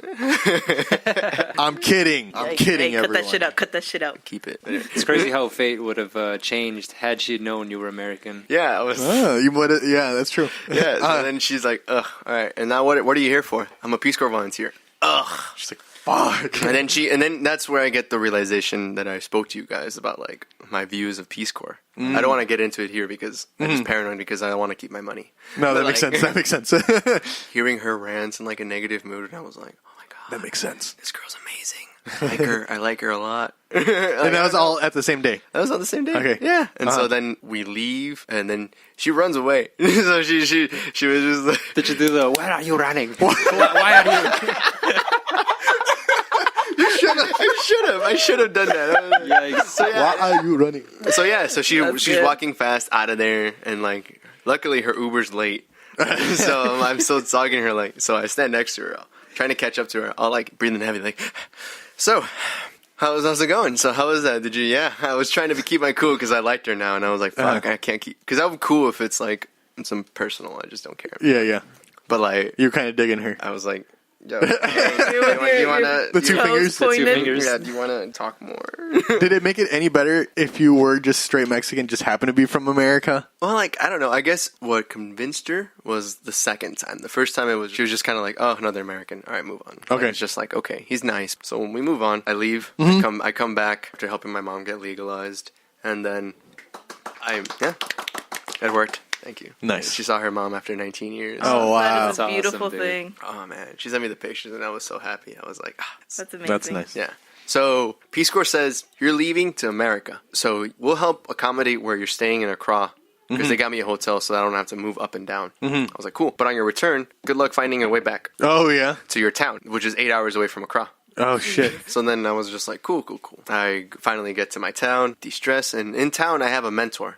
I'm kidding. I'm kidding, Hey, cut everyone. that shit out. Cut that shit out. Keep it. It's crazy how fate would have changed had she known you were American. Yeah, I was. Oh, you would yeah, that's true. Yeah. So then she's like, ugh. All right. And now what are you here for? I'm a Peace Corps volunteer. Ugh. She's like, fuck. And then that's where I get the realization that I spoke to you guys about, like, my views of Peace Corps. I don't want to get into it here because I'm just paranoid because I want to keep my money. No, that But, makes like, sense. That makes sense. Hearing her rants in like a negative mood, and I was like, oh my god, That makes sense. this girl's amazing. I like her a lot. And that was all at the same day. That was on the same day. Okay. Yeah. And so then we leave, and then she runs away. So she was just like, Did you do the, where are you running? Why are you... I should have done that. Yikes. So yeah. Why are you running? So she's good. walking fast out of there, and like, luckily her Uber's late. So I'm still talking to her, like, so I stand next to her, trying to catch up to her. I'll like breathing heavy, like, so how's it going? So how was that? Did you? Yeah, I was trying to keep my cool because I liked her now, and I was like, fuck, I can't keep, because I'm cool if it's like some personal. I just don't care. Yeah. But like, You're kind of digging her. I was like, yo, do you wanna? The two fingers. Toes pointed. fingers. Yeah, do you wanna talk more? Did it make it any better if you were just straight Mexican, just happened to be from America? Well, like, I don't know. I guess what convinced her was the second time. The first time she was just kind of like, oh, another American. All right, move on. Like, Okay. it's just like, okay, he's nice. So when we move on, I leave. I come back after helping my mom get legalized. And then it worked. Thank you. Nice. She saw her mom after 19 years. Oh, wow. That is a That's beautiful awesome, dude. thing. Oh, man. She sent me the pictures, and I was so happy. I was like, That's amazing. That's nice. yeah. So Peace Corps says, you're leaving to America. So we'll help accommodate where you're staying in Accra. Because they got me a hotel so I don't have to move up and down. I was like, cool. But on your return, good luck finding your way back Oh, yeah. to your town, which is 8 hours away from Accra. Oh, shit. So then I was just like, cool. I finally get to my town, de-stress, and in town I have a mentor.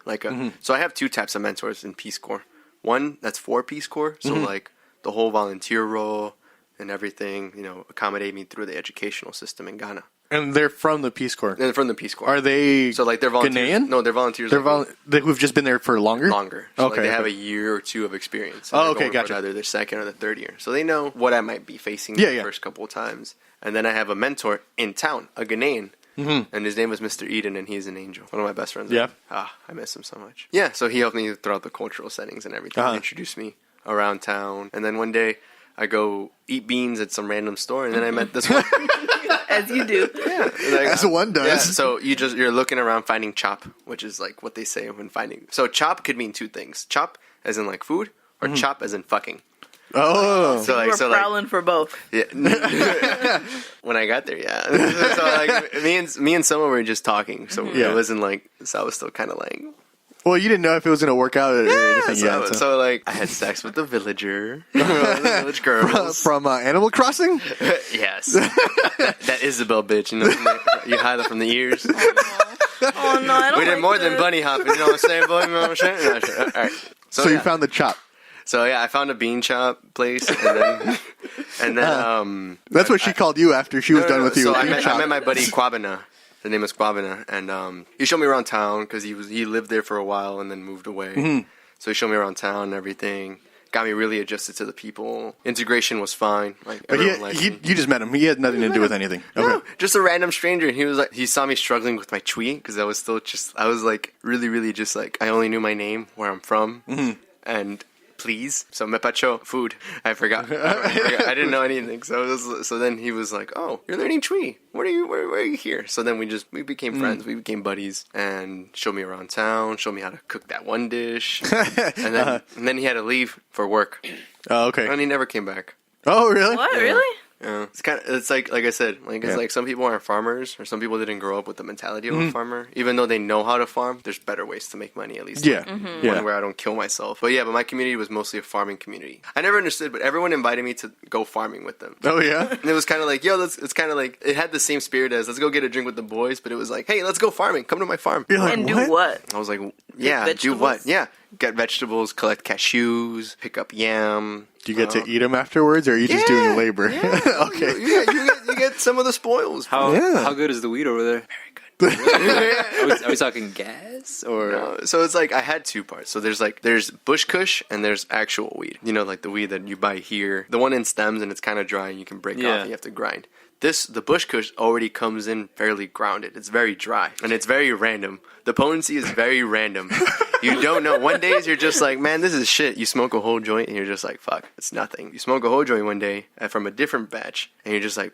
So I have two types of mentors in Peace Corps. One that's for Peace Corps, so like the whole volunteer role and everything, accommodate me through the educational system in Ghana. And they're from the Peace Corps. And from the Peace Corps. Are they So like they're volunteers. Ghanaian? No, they're volunteers. They're like, who've just been there for longer? longer. So Okay, like they have okay. a year or two of experience. Oh, They're okay, going for gotcha. Either their second or the third year. So they know what I might be facing Yeah, the yeah. first couple of times. And then I have a mentor in town, a Ghanaian. And his name was Mr. Eden, and he's an angel. One of my best friends. Yeah. I miss him so much. Yeah, so he helped me throughout the cultural settings and everything. Uh-huh. Introduced me around town. And then one day, I go eat beans at some random store, and then I met this one. As you do. Yeah, like, As one does. Yeah, so you're looking around finding chop, which is like what they say when finding. So chop could mean two things: chop as in like food, or chop as in fucking. Oh. So You were prowling for both. Yeah. When I got there, yeah. So like me and someone were just talking, so Yeah. it wasn't like. So I was still kind of like. Well, you didn't know if it was going to work out or anything yet. So like I had sex with the villager, the village girls From Animal Crossing? Yes, that Isabel bitch. You know, you hide it from the ears. Oh no, I don't We did like more this. than bunny hopping. You know what I'm saying, boy? You know what I'm saying? No, sure. All right. So you yeah. found the chop. So yeah, I found a bean chop place, and then That's what she called you after she was done with you. So with I bean met chop. my buddy Kwabena. His name is Kwabena, and he showed me around town because he lived there for a while and then moved away. Mm-hmm. So he showed me around town and everything. Got me really adjusted to the people. Integration was fine. Like But everyone liked me. you just met him. He had nothing to do with anything. Okay. No, just a random stranger, and he was like, he saw me struggling with my Twi because I was still I was like really just like I only knew my name, where I'm from, and please. So me pacho food. I forgot. I didn't know anything. So then he was like, "Oh, you're learning Twi. Where are you here?" So then we became friends. We became buddies, and showed me around town. Showed me how to cook that one dish, and then he had to leave for work, Oh, okay. and he never came back. Oh, really? What? Really? Yeah, it's like I said, it's like some people aren't farmers, or some people didn't grow up with the mentality of a farmer. Even though they know how to farm, there's better ways to make money. At least, Yeah. one where I don't kill myself. But my community was mostly a farming community. I never understood, but everyone invited me to go farming with them. Oh, yeah? And it was kind of like, it's kind of like it had the same spirit as let's go get a drink with the boys, but it was like, hey, let's go farming. Come to my farm. You're like, And do what? I was like, yeah, do vegetables? what? Yeah, get vegetables, collect cashews, pick up yam. Do you get to eat them afterwards, or are you just doing labor? Okay. You get some of the spoils. How good is the weed over there? Are we talking gas or? So it's like I had two parts. So there's bush kush and there's actual weed. You know, like the weed that you buy here. The one in stems and it's kind of dry and you can break off and you have to grind. The bush kush already comes in fairly grounded. It's very dry and it's very random. The potency is very random. You don't know. One day you're just like, man, this is shit. You smoke a whole joint and you're just like, fuck, it's nothing. You smoke a whole joint one day from a different batch and you're just like,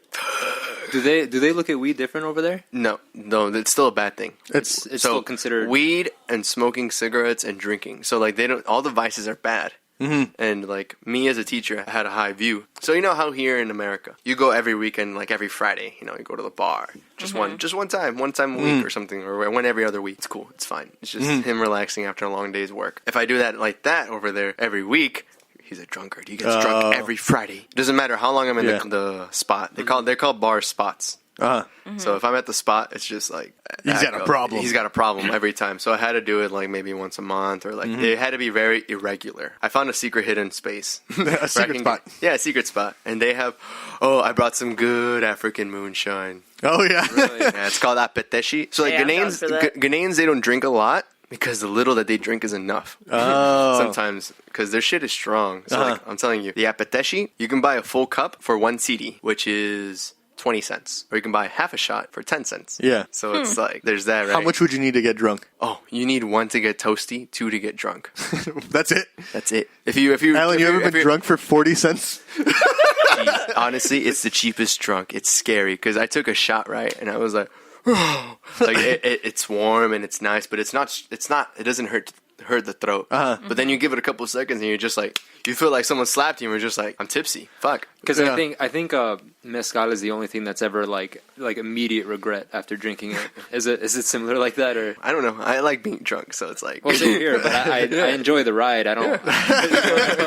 Do they look at weed different over there? no, it's still a bad thing. It's still considered weed and smoking cigarettes and drinking. So like all the vices are bad. Mm-hmm. And like me as a teacher, I had a high view. So you know how here in America, you go every weekend, like every Friday, you go to the bar, just one time a week or something, or one every other week. It's cool. It's fine. It's just him relaxing after a long day's work. If I do that like that over there every week, he's a drunkard. He gets drunk every Friday. Doesn't matter how long I'm in the spot. They're called bar spots. So if I'm at the spot, it's just like He's got a problem. He's got a problem every time. So I had to do it like maybe once a month, or like it had to be very irregular. I found a secret hidden space, A secret spot. Yeah, a secret spot, and they have. Oh, I brought some good African moonshine. Oh, yeah. Yeah, it's called apeteshi. So like Yeah, I'm down for that. Ghanaians, they don't drink a lot. Because the little that they drink is enough. Oh. Sometimes, because their shit is strong. So like, I'm telling you, the apeteshi, you can buy a full cup for 1 CD, which is 20 cents. Or you can buy half a shot for 10 cents. Yeah. So it's like, there's that, right? How much would you need to get drunk? Oh, you need 1 to get toasty, 2 to get drunk. That's it? That's it. If you Alan, you ever been drunk for 40 cents? Honestly, it's the cheapest drunk. It's scary because I took a shot, right? And I was like, like it's warm and it's nice, but it's not. It doesn't hurt the throat. But then you give it a couple seconds and you're just like, you feel like someone slapped you and you're just like, I'm tipsy. Fuck. Because I think mezcal is the only thing that's ever like immediate regret after drinking it. Is it similar like that, or? I don't know. I like being drunk, so it's like. Well, same here, but I enjoy the ride. I don't.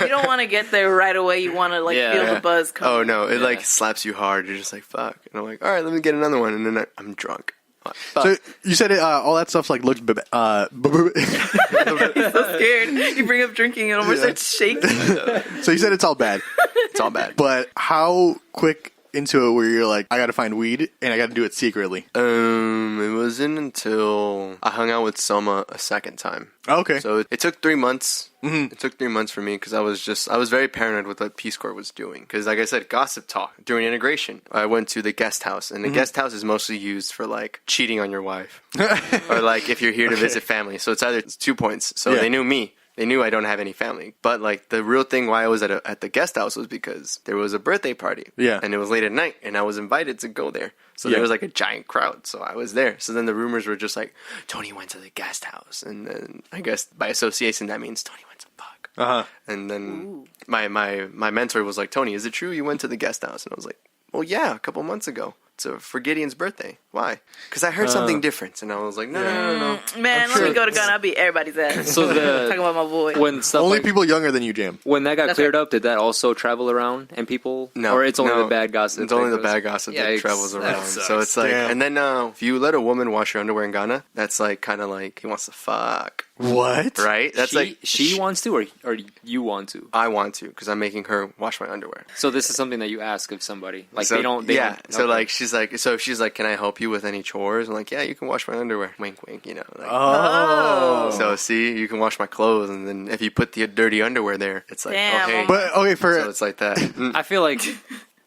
You don't want to get there right away. You want to feel the buzz come. Oh no! It like slaps you hard. You're just like fuck, and I'm like, all right, let me get another one, and then I'm drunk. So you said all that stuff like looks. He's so scared. You bring up drinking and Omar starts shaking. So you said it's all bad. It's all bad. But how quick into it where you're like, I got to find weed and I got to do it secretly? It wasn't until I hung out with Soma a second time. Okay. So it took 3 months. Mm-hmm. It took 3 months for me because I was very paranoid with what Peace Corps was doing. Because like I said, gossip talk during integration. I went to the guest house, and the guest house is mostly used for like cheating on your wife, or like if you're here to visit family. So it's 2 points. So they knew me. They knew I don't have any family. But like the real thing why I was at the guest house was because there was a birthday party. Yeah. And it was late at night, and I was invited to go there. So Yeah. there was like a giant crowd. So I was there. So then the rumors were just like, Tony went to the guest house. And then I guess by association that means Tony went to fuck. And then my mentor was like, Tony, is it true you went to the guest house? And I was like, well, yeah, a couple months ago. For Gideon's birthday. Why? Because I heard something different, and I was like, no. Man, let me go to Ghana. I'll beat everybody's ass. So Talking about my boy. when stuff Only like, people younger than you, Jam. when that got That's cleared right. up, did that also travel around and people? No, or it's only no. the bad gossip. It's only the goes- bad gossip that Yikes, travels that around. sucks. So it's like, Damn. and then if you let a woman wash your underwear in Ghana, that's like kind of like he wants to fuck, What? right? That's she wants to, or you want to. I want to because I'm making her wash my underwear. So this is something that you ask of somebody. Like So, they don't. So okay. like she's like, can I help you with any chores? I'm like, yeah, you can wash my underwear. Wink, wink. You know. Like, Oh. So see, you can wash my clothes, and then if you put the dirty underwear there, it's like, Damn, okay. But okay, So it's like that. I feel like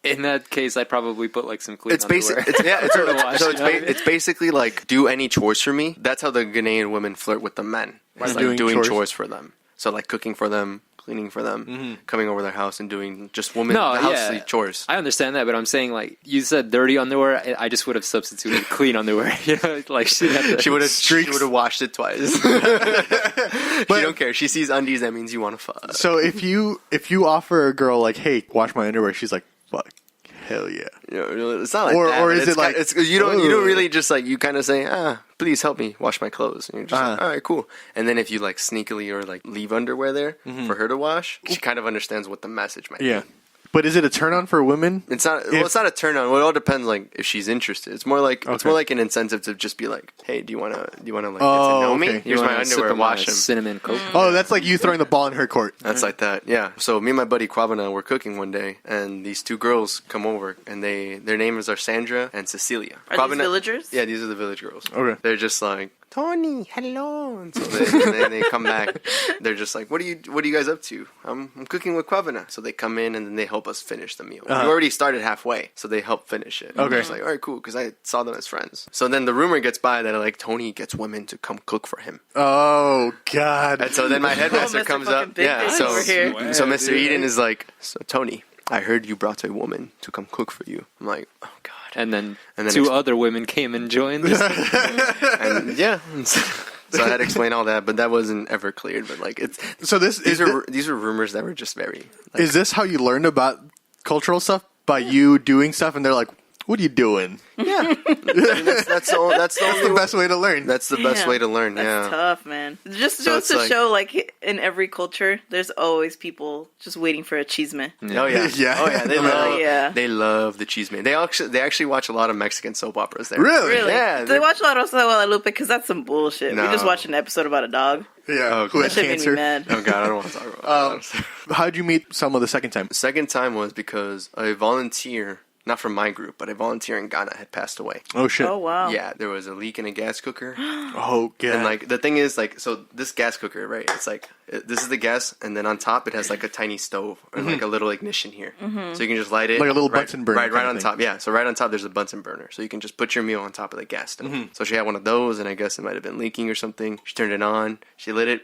in that case, I'd probably put like some clean It's basic. underwear. It's, yeah, it's, For the wash, so you know what I mean? it's basically like do any chores for me. That's how the Ghanaian women flirt with the men. It's like doing doing chores? chores for them. So like cooking for them, cleaning for them, coming over their house and doing just women No, housely yeah. chores. I understand that, but I'm saying like you said dirty underwear. I just would have substituted clean underwear. You know, like she She would have washed it twice. She don't care. She sees undies. That means you want to fuck. So if you offer a girl like, hey, wash my underwear, she's like, fuck, hell yeah. You know, it's not like Or- that. or but is it's it like, it's, you don't "Ugh." really just like you kind of say please help me wash my clothes, and you're just like, all right, cool. And then if you like sneakily or like leave underwear there for her to wash, she kind of understands what the message might Yeah. be. But is it a turn on for women? It's not. Well, it's not a turn on. Well, it all depends. Like if she's interested, it's more like an incentive to just be like, "Hey, do you wanna like get to know me? okay. Here's You my wanna sip underwear. of my Wash them." cinnamon coke. Oh, that's like you throwing the ball in her court. That's like that. Yeah. So me and my buddy Kwabena were cooking one day, and these two girls come over, and their names are Sandra and Cecilia. Are these villagers? Yeah, these are the village girls. Okay. They're just like, Tony, hello. And so then they come back. They're just like, what are you guys up to? I'm cooking with Kwabena. So they come in and then they help us finish the meal. We already started halfway, so they help finish it. Okay. It's like, all right, cool, because I saw them as friends. So then the rumor gets by that like Tony gets women to come cook for him. Oh, God. And so then my headmaster Mr. comes fucking up. Big Yeah. Fish So over here. so Mr. Eden is like, so Tony, I heard you brought a woman to come cook for you. I'm like, oh God. And then And then two other women came and joined. This And yeah. So I had to explain all that, but that wasn't ever cleared. But like it's So these are rumors that were just very. Like, is this how you learned about cultural stuff? By you doing stuff and they're like, what are you doing? yeah, I mean, that's the That's the best way to learn. That's the best Damn, way to learn. That's Yeah. tough, man. Just So goes it's to like- show, like, in every culture, there's always people just waiting for a chisme. Oh yeah. Yeah. Oh yeah. They Oh, love. yeah. They love the cheese man. They actually watch a lot of Mexican soap operas there. Really? Really? Yeah. They watch a lot of Rosa de Guadalupe because that's some bullshit. No. We just watched an episode about a dog. Yeah. Who That has shit made me cancer? mad. Oh god, I don't want to talk about that. How'd you meet Selma the second time? Second time was because a volunteer, not from my group, but a volunteer in Ghana had passed away. Oh, shit. Oh, wow. Yeah, there was a leak in a gas cooker. Oh, God. And like the thing is, like, so this gas cooker, right? It's like this is the gas, and then on top it has like a tiny stove and like a little ignition here, so you can just light it Like a little right, Bunsen burner right kind of on thing. top. Yeah, so right on top there's a Bunsen burner, so you can just put your meal on top of the gas stove. So she had one of those, and I guess it might have been leaking or something. She turned it on, she lit it,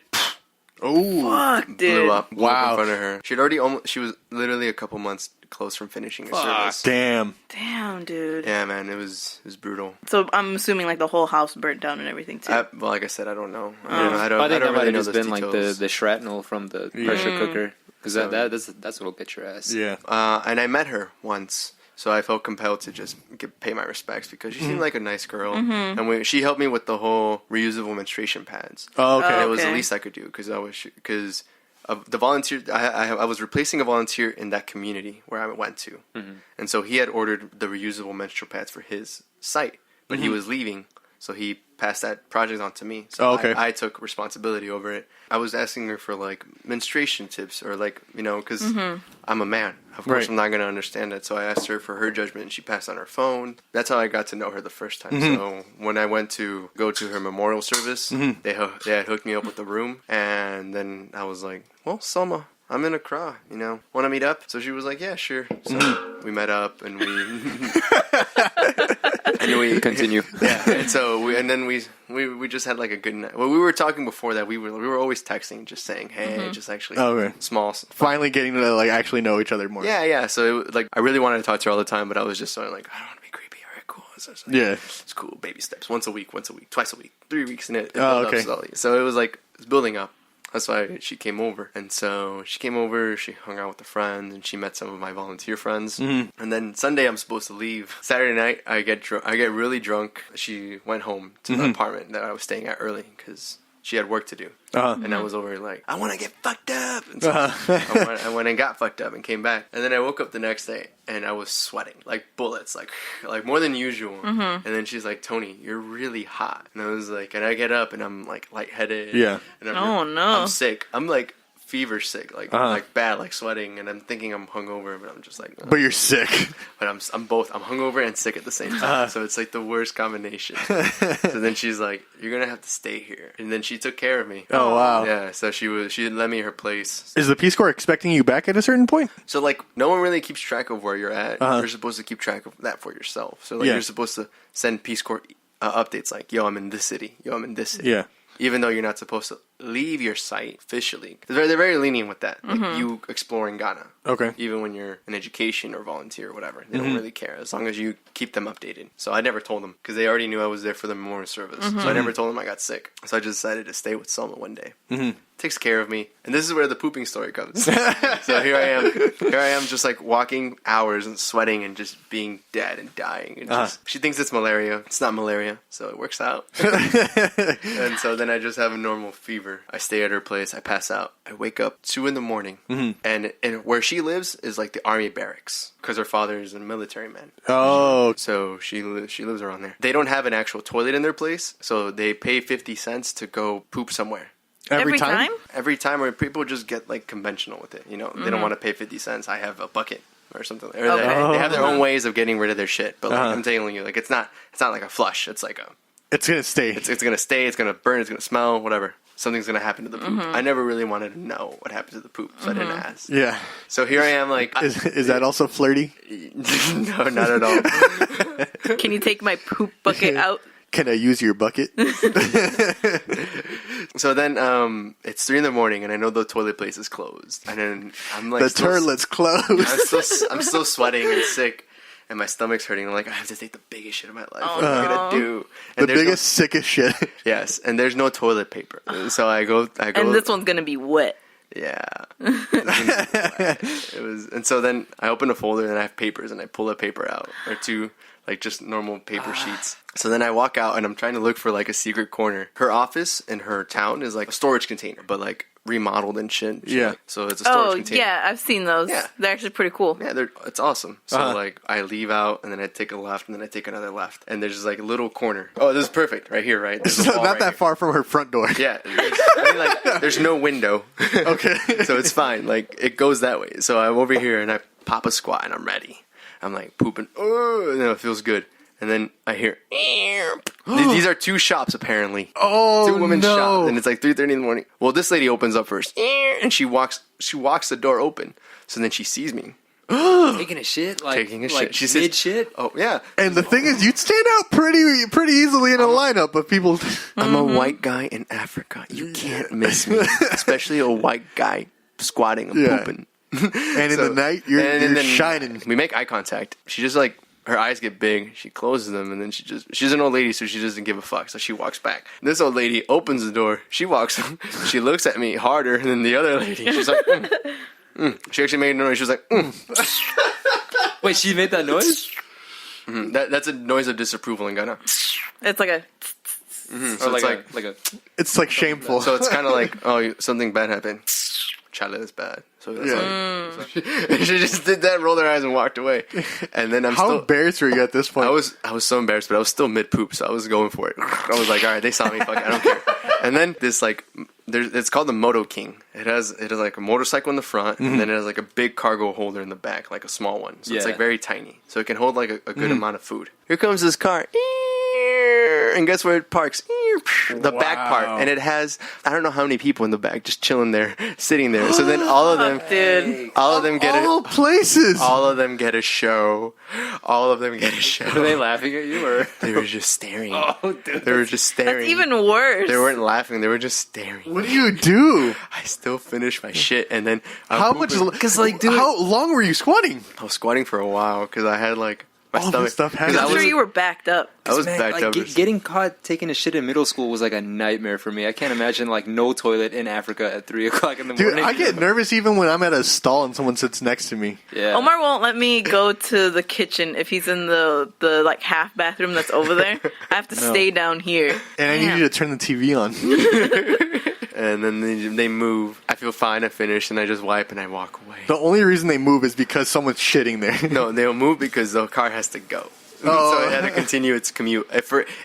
Oh. Fuck, dude. blew up Wow. in front of her. She was literally a couple months close from finishing her service. Damn. Damn, dude. Yeah, man, it was brutal. So I'm assuming, like, the whole house burnt down and everything, too. Well, like I said, I don't know. I think I don't that might really have know just those been like details. the shrapnel from the pressure cooker. Because that's what'll get your ass. Yeah. And I met her once, so I felt compelled to just pay my respects because she seemed like a nice girl, and she helped me with the whole reusable menstruation pads. Oh, okay. And it was the Okay. least I could do because the volunteer. I was replacing a volunteer in that community where I went to, and so he had ordered the reusable menstrual pads for his site, but he was leaving. So he passed that project on to me. So Oh, okay. I took responsibility over it. I was asking her for like menstruation tips or like, because I'm a man. Of course, Right. I'm not going to understand it. So I asked her for her judgment and she passed on her phone. That's how I got to know her the first time. So when I went to go to her memorial service, they had hooked me up with the room. And then I was like, well, Selma, I'm in Accra, want to meet up? So she was like, yeah, sure. So we met up and we... And we Continue. Yeah, and so we just had like a good night. Well, we were talking before that. We were always texting, just saying, hey, just actually Okay. small. Finally getting to like actually know each other more. Yeah. So like, I really wanted to talk to her all the time, but I was just sort of like, I don't want to be creepy. All right, cool. So it's like, Yeah. it's cool. Baby steps. Once a week, twice a week, 3 weeks, and it Oh, built okay. up slowly. So it was like it's building up. That's why she came over. And so she came over, she hung out with a friend, and she met some of my volunteer friends. And then Sunday I'm supposed to leave. Saturday night I get really drunk. She went home to the apartment that I was staying at early because she had work to do. And I was over like, I want to get fucked up. And so I went and got fucked up and came back. And then I woke up the next day and I was sweating like bullets, like more than usual. And then she's like, Tony, you're really hot. And I was like, and I get up and I'm like lightheaded. Yeah. And Oh, no. I'm sick. I'm like fever sick, like bad, like sweating. And I'm thinking I'm hungover, but I'm just like, But you're sick. but I'm hungover and sick at the same time. So it's like the worst combination. So then she's like, you're gonna have to stay here. And then she took care of me. Oh, wow. Yeah, so she didn't let me her place. Is the Peace Corps expecting you back at a certain point? So like no one really keeps track of where you're at. You're supposed to keep track of that for yourself. So like Yeah. you're supposed to send Peace Corps updates like, yo, I'm in this city. Yo, I'm in this city. Yeah. Even though you're not supposed to leave your site officially. They're very lenient with that. Like you exploring Ghana. Okay. Even when you're in education or volunteer or whatever. They don't really care as long as you keep them updated. So I never told them because they already knew I was there for the memorial service. So I never told them I got sick. So I just decided to stay with Selma one day. Takes care of me. And this is where the pooping story comes. So here I am just like walking hours and sweating and just being dead and dying. And she thinks it's malaria. It's not malaria. So it works out. And so then I just have a normal fever. I stay at her place. I pass out. I wake up 2 a.m. And where she lives is like the Army Barracks because her father is a military man. Oh. So she lives around there. They don't have an actual toilet in their place. So they pay 50 cents to go poop somewhere. Every time? Every time, where people just get like conventional with it, you know, they don't want to pay 50 cents. I have a bucket or something. Or they have their own ways of getting rid of their shit. But like, I'm telling you, like it's not like a flush. It's like It's gonna stay. it's gonna stay. It's gonna burn. It's gonna smell. Whatever. Something's gonna happen to the poop. I never really wanted to know what happened to the poop, so I didn't ask. Yeah. So here I am, like Is that also flirty? no, not at all. Can you take my poop bucket out? Can I use your bucket? So then, it's 3 a.m. and I know the toilet place is closed, and then I'm like, The toilet's closed. I'm still sweating and sick, and my stomach's hurting. I'm like, I have to take the biggest shit of my life. Oh, What am I gonna do? And The there's biggest, sickest shit. yes, and there's no toilet paper, so I go. And this one's gonna be wet. Yeah. It was, and so then I open a folder and I have papers and I pull a paper out or two, like just normal paper sheets. So then I walk out and I'm trying to look for like a secret corner. Her office in her town is like a storage container, but like remodeled and shit. Yeah. So it's a storage Oh, container. yeah, I've seen those. Yeah. They're actually pretty cool. Yeah, it's awesome. So like I leave out and then I take a left and then I take another left and there's just like a little corner. Oh, this is perfect right here, right? There's a So wall not right that here. far from her front door. Yeah, I mean, like there's no window. Okay. So it's fine. Like it goes that way. So I'm over here and I pop a squat and I'm ready. I'm like pooping. Oh, and it feels good. And then I hear. These are 2 shops apparently. Oh, 2 women's no. shops, and it's like 3:30 in the morning. Well, this lady opens up first, and she walks the door open. So then she sees me Taking a shit? Like, taking a like shit. She says, mid-shit? "Oh yeah, And the thing is, you'd stand out pretty easily in a lineup, but people. I'm a white guy in Africa. You can't miss me, especially a white guy squatting and Yeah. pooping." And in the night, you're shining. We make eye contact. She just like her eyes get big. She closes them, and then she's an old lady, so she doesn't give a fuck. So she walks back. This old lady opens the door. She walks. She looks at me harder than the other lady. She's like, She actually made a noise. She was like, Wait, she made that noise? That's a noise of disapproval in Ghana. It's like a. So Or it's like a It's like shameful. so it's kind of like, oh, something bad happened. Chala is bad. So that's like, she just did that, rolled her eyes, and walked away. And then How embarrassed were you at this point? I was so embarrassed, but I was still mid poop, so I was going for it. I was like, all right, they saw me, fuck it, I don't care. And then this like, it's called the Moto King. It has like a motorcycle in the front, and then it has like a big cargo holder in the back, like a small one. So it's Yeah. like very tiny, so it can hold like a good amount of food. Here comes this car. and guess where it parks? The back part, and it has I don't know how many people in the back just chilling there, sitting there. So then all of them, Dude. all of them get All places. all of them get a show. All of them get a show. Were they laughing at you or? They were just staring. Oh, dude. They were just staring. That's even worse. They weren't laughing. They were just staring. What do you do? I still finished my shit, and then How much? Because like, dude, how long were you squatting? I was squatting for a while because I had like my All stomach. this stuff 'cause happened. I I'm was, sure you were backed up. I was Man, backed like, up. getting caught taking a shit in middle school was like a nightmare for me. I can't imagine like no toilet in Africa at 3 o'clock in the Dude, morning. I get nervous even when I'm at a stall and someone sits next to me. Yeah. Omar won't let me go to the kitchen if he's in the like half bathroom that's over there. I have to stay down here. And I need Damn. you to turn the TV on. And then they move. I feel fine. I finish, and I just wipe and I walk away. The only reason they move is because someone's shitting there. No, they'll move because the car has to go. Oh. So it had to continue its commute.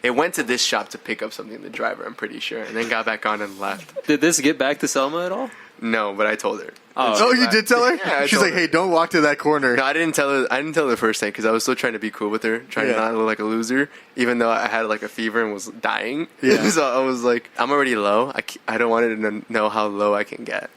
It went to this shop to pick up something, the driver, I'm pretty sure, and then got back on and left. Did this get back to Selma at all? No, but I told her. Oh, you did tell her? Yeah, I She's told like, her. hey, don't walk to that corner. No, I didn't tell her. I didn't tell her the first time because I was still trying to be cool with her, trying to not look like a loser, even though I had like a fever and was dying. Yeah. So I was like, I'm already low. I don't want her to know how low I can get.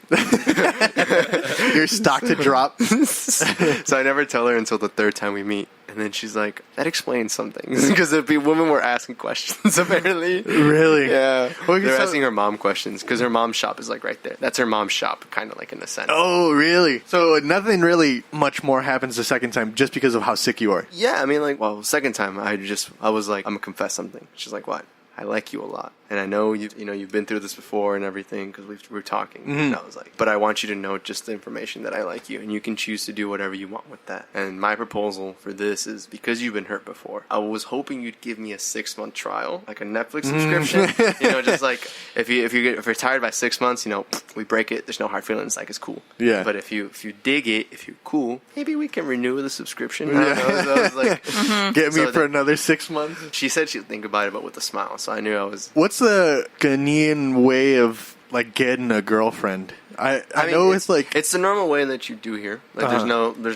Your stock to drop. So I never tell her until the third time we meet. And then she's like, that explains something. Because the women were asking questions, apparently. Really? Yeah. Okay, They're so- asking her mom questions because her mom's shop is like right there. That's her mom's shop, kind of like in a sense. Oh, really? So nothing really much more happens the second time just because of how sick you are. Yeah, I mean, like, well, second time, I was like, I'm gonna confess something. She's like, what? I like you a lot, and I know you've been through this before and everything because we were talking. And I was like, but I want you to know just the information that I like you, and you can choose to do whatever you want with that. And my proposal for this is because you've been hurt before. I was hoping you'd give me a 6-month trial, like a Netflix subscription. Just like if you're tired by 6 months, we break it. There's no hard feelings. Like it's cool. Yeah. But if you dig it, if you're cool, maybe we can renew the subscription. I don't know. So I was like, Get me So for another 6 months. she said she'd think about it, but with a smile. So I knew I was. What's the Ghanaian way of like getting a girlfriend? I mean, know it's like it's the normal way that you do here. Like there's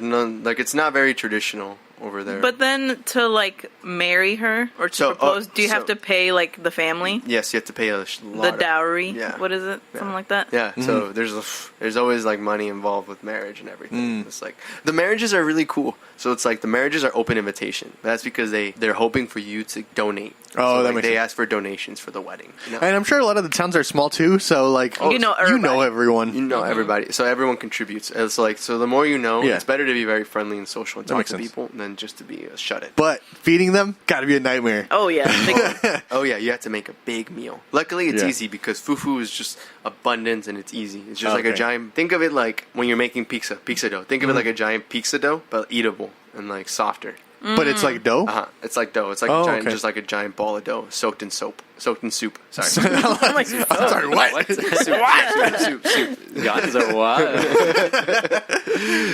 none. Like it's not very traditional over there. But then to like marry her or to So, propose, do you so- have to pay like the family, yes, you have to pay a lot. the dowry? Yeah. What is it? Something like that. Yeah, so there's always like money involved with marriage and everything. It's like the marriages are really cool. So it's like the marriages are open invitation. That's because they're hoping for you to donate. Oh, so, that like, makes they sense. ask for donations for the wedding. and I'm sure a lot of the towns are small too, so like You know everybody. everyone. You know everybody, so everyone contributes. It's like so the more you know, Yeah. it's better to be very friendly and social and talk makes to sense. people than just to be a shut in. But feeding them gotta be a nightmare. Oh yeah. Big- Oh yeah, you have to make a big meal. Luckily, it's Yeah. easy because fufu is just abundant and it's easy. It's just like a Okay. giant. Think of it like when you're making pizza dough. Think of it like a giant pizza dough, but eatable and like softer. But it's like dough. It's like dough. It's like Oh, a giant, okay. just like a giant ball of dough soaked in soup. Sorry, soup. I'm like, I'm sorry, what? soup. Guns are wild.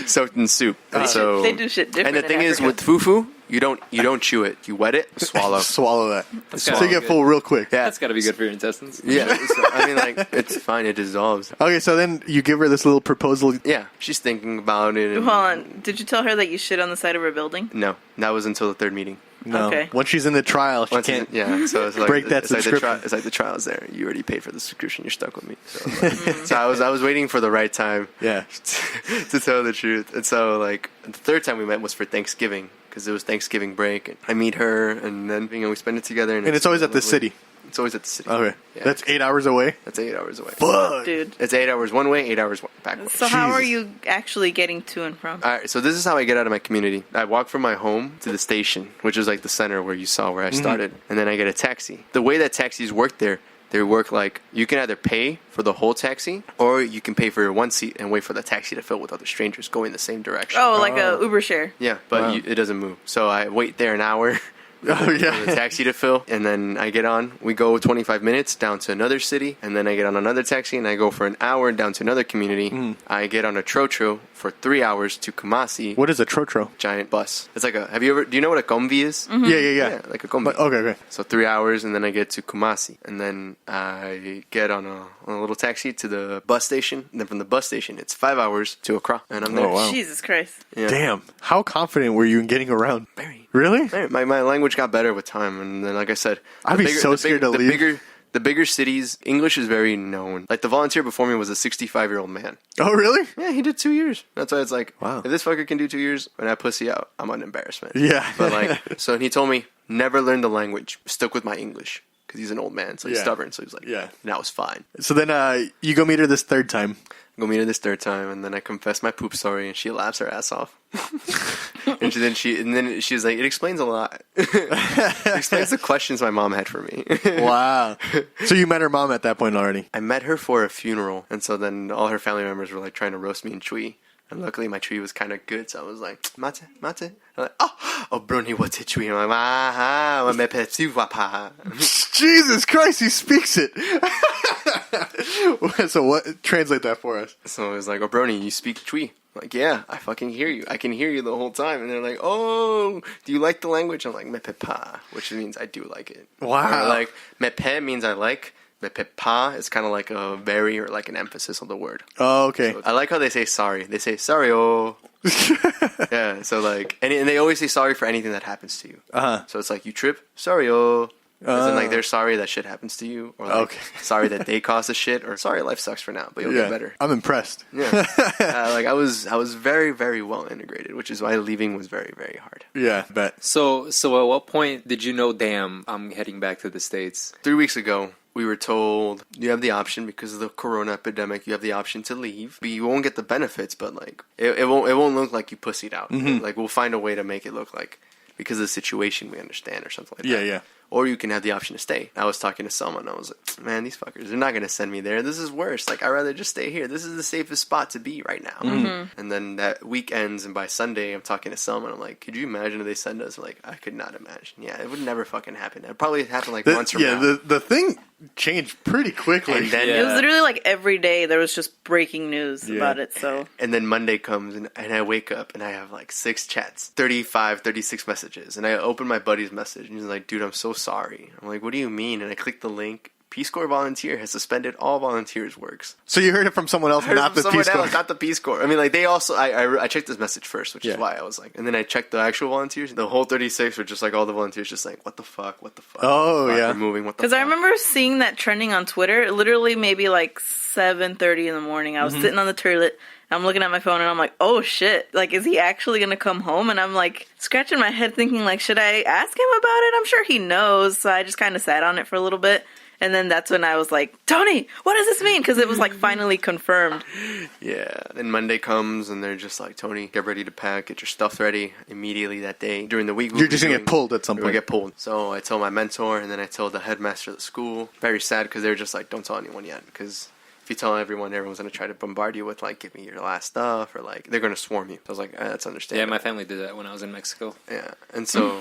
Soaked in soup. And so they do shit different. And the in thing is, Africa. with fufu, you don't chew it. You wet it, swallow. Swallow that. So kinda you get good. full real quick. Yeah, That's got to be good for your intestines. yeah. So, I mean, like it's fine. It dissolves. Okay, so then you give her this little proposal. Yeah, she's thinking about it. And, Hold on. Did you tell her that you shit on the side of her building? No, that was until the third meeting. No. Okay. Once she's in the trial, she Once can't. yeah, so it's like break that it's like subscription. it's like the trial's there. You already paid for the subscription. You're stuck with me. So, like, so I was waiting for the right time. Yeah. To tell the truth. And so like the third time we met was for Thanksgiving because it was Thanksgiving break. And I meet her, and then we spend it together. And it's always at the lovely. city. It's always at the city. Okay. Yeah. That's 8 hours away. That's 8 hours away. Fuck. Dude. It's 8 hours one way, 8 hours back. So how are Jesus. you actually getting to and from? All right, so this is how I get out of my community. I walk from my home to the station, which is like the center where you saw where I started, and then I get a taxi. The way that taxis work there, they work like you can either pay for the whole taxi, or you can pay for your one seat and wait for the taxi to fill with other strangers going the same direction. Oh, like a Uber share. Yeah, but Wow. it doesn't move. So I wait there an hour Oh for the yeah. taxi to fill, and then I get on. We go 25 minutes down to another city, and then I get on another taxi, and I go for an hour down to another community. I get on a trotro for 3 hours to Kumasi. What is a trotro? Giant bus. It's like do you know what a gomvi is? Mm-hmm. Yeah. Like a gomvi. Okay. So 3 hours, and then I get to Kumasi, and then I get on a little taxi to the bus station, and then from the bus station, it's 5 hours to Accra, and I'm there. Oh, wow. Jesus Christ. Yeah. Damn. How confident were you in getting around? Very. Really? My language got better with time, and then like I said, I'd be so scared to leave. The bigger cities, English is very known. Like the volunteer before me was a 65-year-old man. Oh, really? Yeah, he did 2 years. That's why it's like, Wow. if this fucker can do 2 years when I pussy out, I'm an embarrassment. Yeah. But like, so he told me, never learn the language. Stuck with my English. Because he's an old man, so he's Yeah. stubborn. So he's like, Yeah. now it's fine. So then you go meet her this third time. Go meet her this third time, and then I confess my poop story, and she laughs her ass off. and then she's like, it explains a lot. It explains the questions my mom had for me. Wow. So you met her mom at that point already? I met her for a funeral, and so then all her family members were like trying to roast me in Chui. And luckily my Chui was kind of good, so I was like, mate. I'm like, oh, brony, what's it Chui? I'm like, Jesus Christ, he speaks it. So what? Translate that for us. So it was like, oh, brony, you speak Chui? I'm like, yeah, I fucking hear you. I can hear you the whole time. And they're like, oh, do you like the language? I'm like, mepepa, which means I do like it. Wow. Or like, mepe means I like. Mepepa is kind of like a very or like an emphasis on the word. Oh, okay. So I like how they say sorry. They say sorry, oh. Yeah, so like, and they always say sorry for anything that happens to you. Uh-huh. So it's like, you trip, sorry, oh. As in, like, they're sorry that shit happens to you, or like, Okay. sorry that they caused the shit, or sorry life sucks for now, but you'll get better. I'm impressed. Yeah, like I was very, very well integrated, which is why leaving was very, very hard. Yeah, bet. So at what point did you know, damn, I'm heading back to the States? 3 weeks ago, we were told you have the option because of the corona epidemic. You have the option to leave, but you won't get the benefits. But like, it won't look like you pussied out. Mm-hmm. Like, we'll find a way to make it look like because of the situation we understand or something like that. Yeah. Or you can have the option to stay. I was talking to someone. I was like, man, these fuckers, they're not going to send me there. This is worse. Like, I'd rather just stay here. This is the safest spot to be right now. Mm-hmm. And then that week ends, and by Sunday, I'm talking to someone. I'm like, could you imagine if they send us? Like, I could not imagine. Yeah, it would never fucking happen. It'd probably happen like months from now. The thing changed pretty quickly. And then, It was literally like every day there was just breaking news about it. So and then Monday comes, and I wake up, and I have like 6 chats, 35, 36 messages. And I open my buddy's message, and he's like, dude, I'm so sorry. I'm like, what do you mean? And I click the link. Peace Corps volunteer has suspended all volunteers works. So you heard it from someone else, not the Peace Corps. Not the Peace Corps. I mean, like, they also, I checked this message first, which is why I was like, and then I checked the actual volunteers. The whole 36 were just like all the volunteers just like, what the fuck? Oh, yeah. They're moving, what the fuck? because I remember seeing that trending on Twitter, literally maybe like 7:30 in the morning. I was sitting on the toilet. I'm looking at my phone and I'm like, oh shit, like, is he actually gonna come home? And I'm like scratching my head thinking like, should I ask him about it? I'm sure he knows. So I just kind of sat on it for a little bit. And then that's when I was like, Tony, what does this mean? Because it was like finally confirmed. Yeah. Then Monday comes, and they're just like, Tony, get ready to pack, get your stuff ready immediately that day. During the week, You're just going to get pulled at some We'll point. get pulled. So I told my mentor, and then I told the headmaster of the school. Very sad, because they were just like, don't tell anyone yet, because if you tell everyone, everyone's going to try to bombard you with, like, give me your last stuff, or, like, they're going to swarm you. So I was like, that's understandable. Yeah, my family did that when I was in Mexico. Yeah, and so,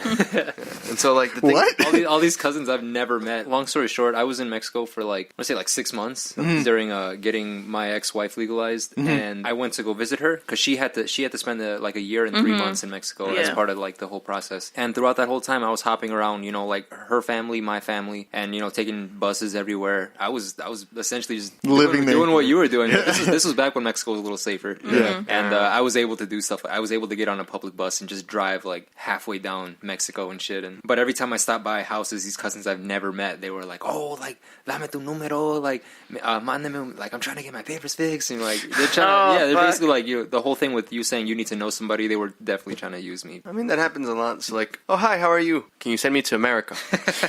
like, the thing... What? All these cousins I've never met. Long story short, I was in Mexico for like, let's say like 6 months during getting my ex-wife legalized, and I went to go visit her because she had to spend like a year and 3 months in Mexico as part of like the whole process. And throughout that whole time, I was hopping around, like her family, my family, and taking buses everywhere. I was essentially just doing what you were doing. This was back when Mexico was a little safer. Yeah. And I was able to do stuff. I was able to get on a public bus and just drive like halfway down Mexico and shit. But every time I stopped by houses, these cousins I've never met, they were like, oh, like, dame tu número, like, mándame, like, I'm trying to get my papers fixed. And like, they're trying to, they're basically like, the whole thing with you saying you need to know somebody, they were definitely trying to use me. I mean, that happens a lot. So like, oh, hi, how are you? Can you send me to America?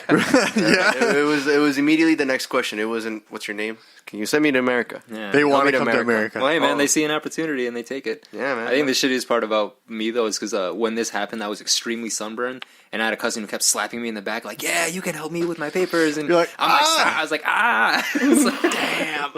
It was immediately the next question. It wasn't, what's your name? Can you send me to America? Yeah. They want to come to America. Well, hey, man, they see an opportunity and they take it. Yeah, man. I think the shittiest part about me, though, is because when this happened, I was extremely sunburned, and I had a cousin who kept slapping me in the back, like, yeah, you can help me with my papers. And you're like, I was like, ah. It's like, damn.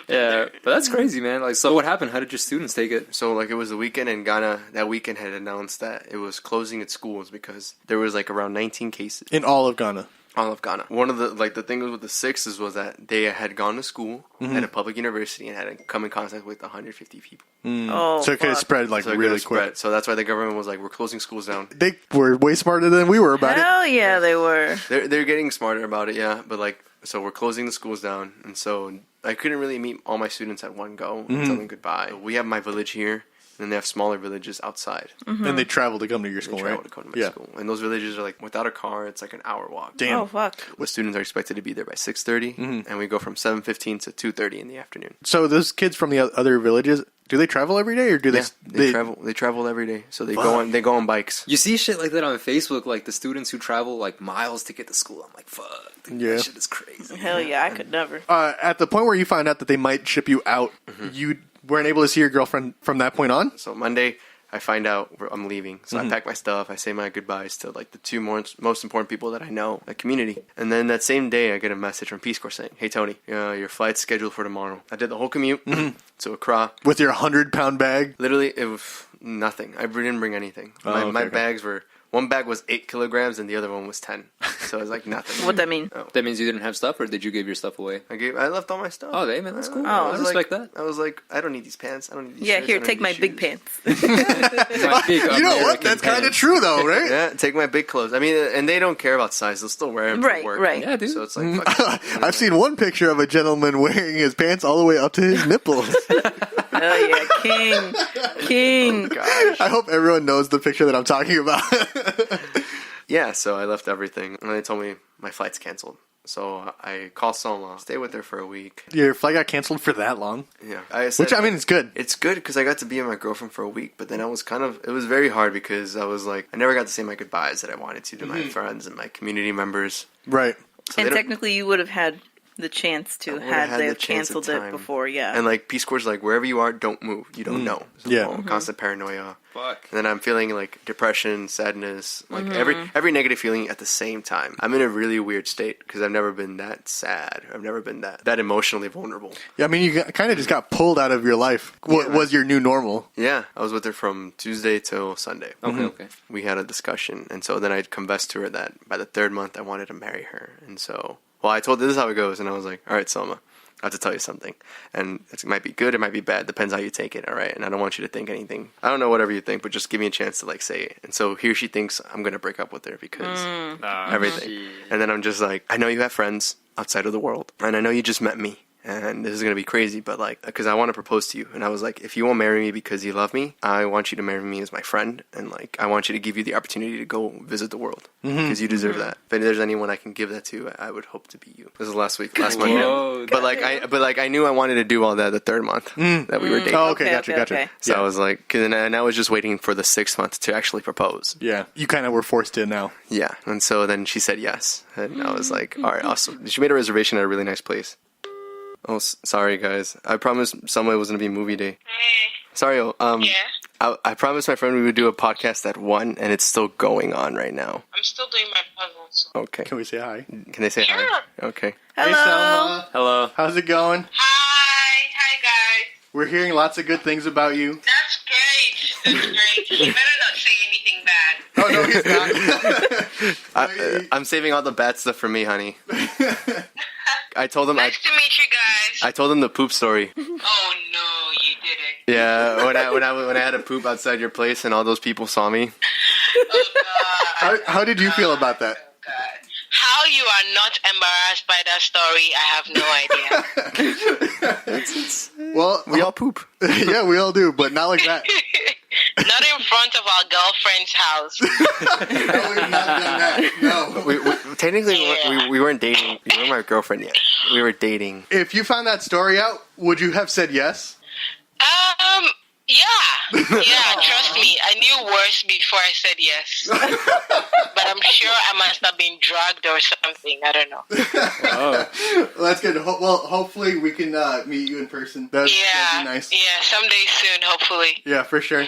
Yeah, but that's crazy, man. Like, so what happened? How did your students take it? So, like, it was the weekend, and Ghana, that weekend had announced that it was closing its schools because there was, like, around 19 cases. In all of Ghana. All of Ghana. One of the thing with the sixes was that they had gone to school at a public university and had come in contact with 150 people. Oh, So it could have fuck. spread like So it really could've quick. spread. So that's why the government was like, we're closing schools down. They were way smarter than we were about it. Hell yeah, they were. They're getting smarter about it, yeah. But like, so we're closing the schools down, and so I couldn't really meet all my students at one go and tell them goodbye. We have my village here, and then they have smaller villages outside. And they travel to come to your They school, travel right? to come to my school, and those villages are like without a car, it's like an hour walk. Damn. Oh, fuck. The students are expected to be there by 6:30, and we go from 7:15 to 2:30 in the afternoon. So those kids from the other villages, do they travel every day, or do They travel. They travel every day, so they go on bikes. You see shit like that on Facebook, like the students who travel like miles to get to school. I'm like, fuck, dude, Yeah. that shit is crazy. Hell yeah, I could never. At the point where you found out that they might ship you out, you weren't able to see your girlfriend from that point on? So Monday, I find out I'm leaving. So I pack my stuff. I say my goodbyes to like the two most important people that I know, the community. And then that same day, I get a message from Peace Corps saying, "Hey Tony, your flight's scheduled for tomorrow." I did the whole commute to Accra. With your 100-pound bag? Literally, it was nothing. I didn't bring anything. Oh, My okay. bags were. One bag was 8 kilograms and the other one was 10. So it was like nothing. What that mean? That means you didn't have stuff, or did you give your stuff away? I left all my stuff. Oh, hey, man, that's cool. Oh, I was respect like, that. I was like, I don't need these pants. I don't need these Yeah, shirts, here, I don't take need my these big shoes. pants. My big You know what? American That's kind of pants. true, though, right? Yeah, take my big clothes. I mean, and they don't care about size. They'll still wear them Right, for work. right. Yeah, dude. So it's like, fuck it. I've seen one picture of a gentleman wearing his pants all the way up to his nipples. Hell yeah, king. Gosh. I hope everyone knows the picture that I'm talking about. Yeah, so I left everything. And they told me my flight's canceled. So I called Soma, stay with her for a week. Your flight got canceled for that long? Yeah. I said, Which, I mean, it's good. it's good because I got to be with my girlfriend for a week, but then I was it was very hard because I was like, I never got to say my goodbyes that I wanted to my friends and my community members. Right. So And they don't- technically, you would have had the chance to I would've had had they the chance of canceled it time. before, yeah. And like Peace Corps, like wherever you are, don't move. You don't know. So, Yeah. constant paranoia. Fuck. And then I'm feeling like depression, sadness, like every negative feeling at the same time. I'm in a really weird state because I've never been that sad. I've never been that emotionally vulnerable. Yeah, I mean, you kind of just got pulled out of your life. What was your new normal? Yeah, I was with her from Tuesday till Sunday. Okay. We had a discussion, and so then I confessed to her that by the 3rd month I wanted to marry her. And so, well, I told her this is how it goes, and I was like, all right, Selma, I have to tell you something. And it might be good, it might be bad, depends how you take it, all right? And I don't want you to think anything. I don't know whatever you think, but just give me a chance to like say it. And so here she thinks I'm going to break up with her because everything. And then I'm just like, I know you have friends outside of the world, and I know you just met me. And this is going to be crazy, but like, because I want to propose to you. And I was like, if you won't marry me because you love me, I want you to marry me as my friend. And like, I want you to give you the opportunity to go visit the world because you deserve that. If there's anyone I can give that to, I would hope to be you. This was last Monday. Whoa. But I knew I wanted to do all that the 3rd month that we were dating. Oh, okay, gotcha. Okay. So I was like, and I was just waiting for the 6th month to actually propose. Yeah. You kind of were forced to now. Yeah. And so then she said yes. And I was like, all right, awesome. She made a reservation at a really nice place. Oh, sorry, guys. I promised someone it was going to be movie day. Hey, Sorry, yeah, I promised my friend we would do a podcast at 1, and it's still going on right now. I'm still doing my puzzles. Okay. Can we say hi? Can they say hi? Sure. Okay. Hello. Hey, Selma. Hello. How's it going? Hi guys. We're hearing lots of good things about you. That's great. That's great. You better not say anything bad. Oh, no, he's not. I'm saving all the bad stuff for me, honey. I told him Nice to meet you guys. I told him the poop story. Oh no, you didn't. Yeah, when I had a poop outside your place and all those people saw me. Oh God. How did you feel about that? Oh God. How you are not embarrassed by that story, I have no idea. Well, We all poop. yeah, we all do, but not like that. Not in front of our girlfriend's house. No, we've not done that. No. We technically we weren't dating. You weren't my girlfriend yet. We were dating. If you found that story out, would you have said yes? Yeah, trust me, I knew worse before I said yes. But I'm sure I must have been drugged or something, I don't know. Oh. Well, that's good. Well, hopefully we can meet you in person. That'd be nice. Yeah, someday soon, hopefully. Yeah, for sure.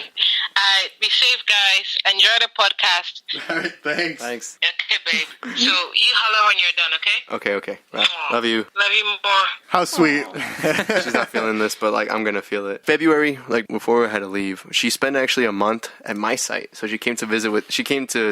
Be safe, guys. Enjoy the podcast. All right, thanks. Thanks. Okay, babe. So you holler when you're done, okay? Okay. Well, love you. Love you more. How sweet. She's not feeling this, but like I'm gonna feel it. February, like before we had to leave, she spent actually a month at my site. So she came to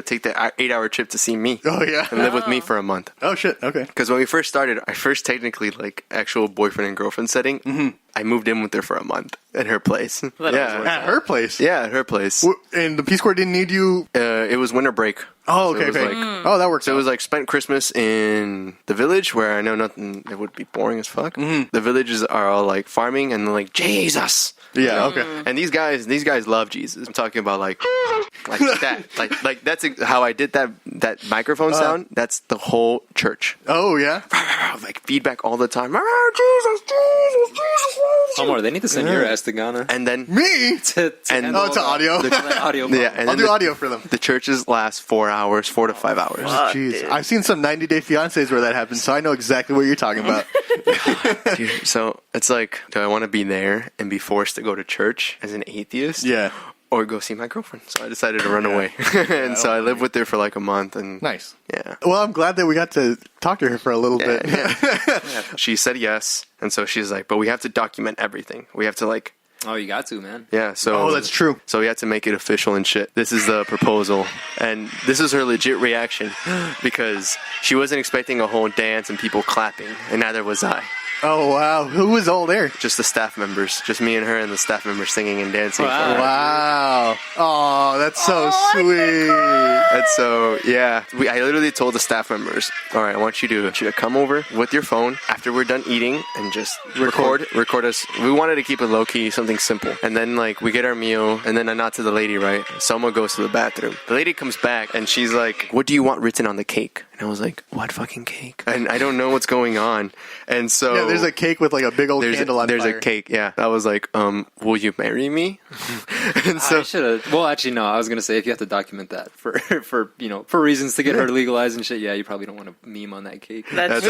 take the 8-hour trip to see me. Oh yeah. And live with me for a month. Oh shit. Okay. Because when we first started, I first technically like actual boyfriend and girlfriend setting. Mm-hmm. I moved in with her for a month at her place. At her place. Yeah, at her place. And the Peace Corps didn't need you. It was winter break. Oh, okay. So it was okay. Oh, that works. So it was like spent Christmas in the village where I know nothing. It would be boring as fuck. Mm-hmm. The villages are all like farming and like Jesus. Yeah. Okay. And these guys love Jesus. I'm talking about like that. Like that's how I did that microphone sound. That's the whole church. Oh yeah. Like feedback all the time. Jesus. Omar, they need to send your ass to Ghana. And then Me. to to audio. audio. Yeah, and I'll do audio for them. the churches last 4 hours, 4 to 5 hours. Jeez, I've seen some 90-day fiancés where that happens, so I know exactly what you're talking about. Dude, so it's like, do I want to be there and be forced to go to church as an atheist? Yeah. Or go see my girlfriend. So I decided to run away. And so I lived with her for like a month. And Nice. Yeah. Well, I'm glad that we got to talk to her for a little bit. Yeah. She said yes. And so she's like, but we have to document everything. We have to like... Oh, you got to, man. Yeah, so... Oh, that's true. So we had to make it official and shit. This is the proposal. And this is her legit reaction. Because she wasn't expecting a whole dance and people clapping. And neither was I. Oh, wow. Who was all there? Just the staff members. Just me and her and the staff members singing and dancing. Wow. For her. Wow. Oh, that's so sweet. And so, yeah, I literally told the staff members, all right, I want you to come over with your phone after we're done eating and just record us. We wanted to keep it low-key, something simple. And then, like, we get our meal, and then I nod to the lady, right? Selma goes to the bathroom. The lady comes back, and she's like, what do you want written on the cake? And I was like, what fucking cake? And I don't know what's going on. And so... Yeah, there's a cake with, like, a big old candle on There's fire. a cake, yeah. I was like, will you marry me? And I should have. Well, actually, no. I was gonna say if you have to document that for reasons to get her legalized and shit. Yeah, you probably don't want to meme on that cake. That's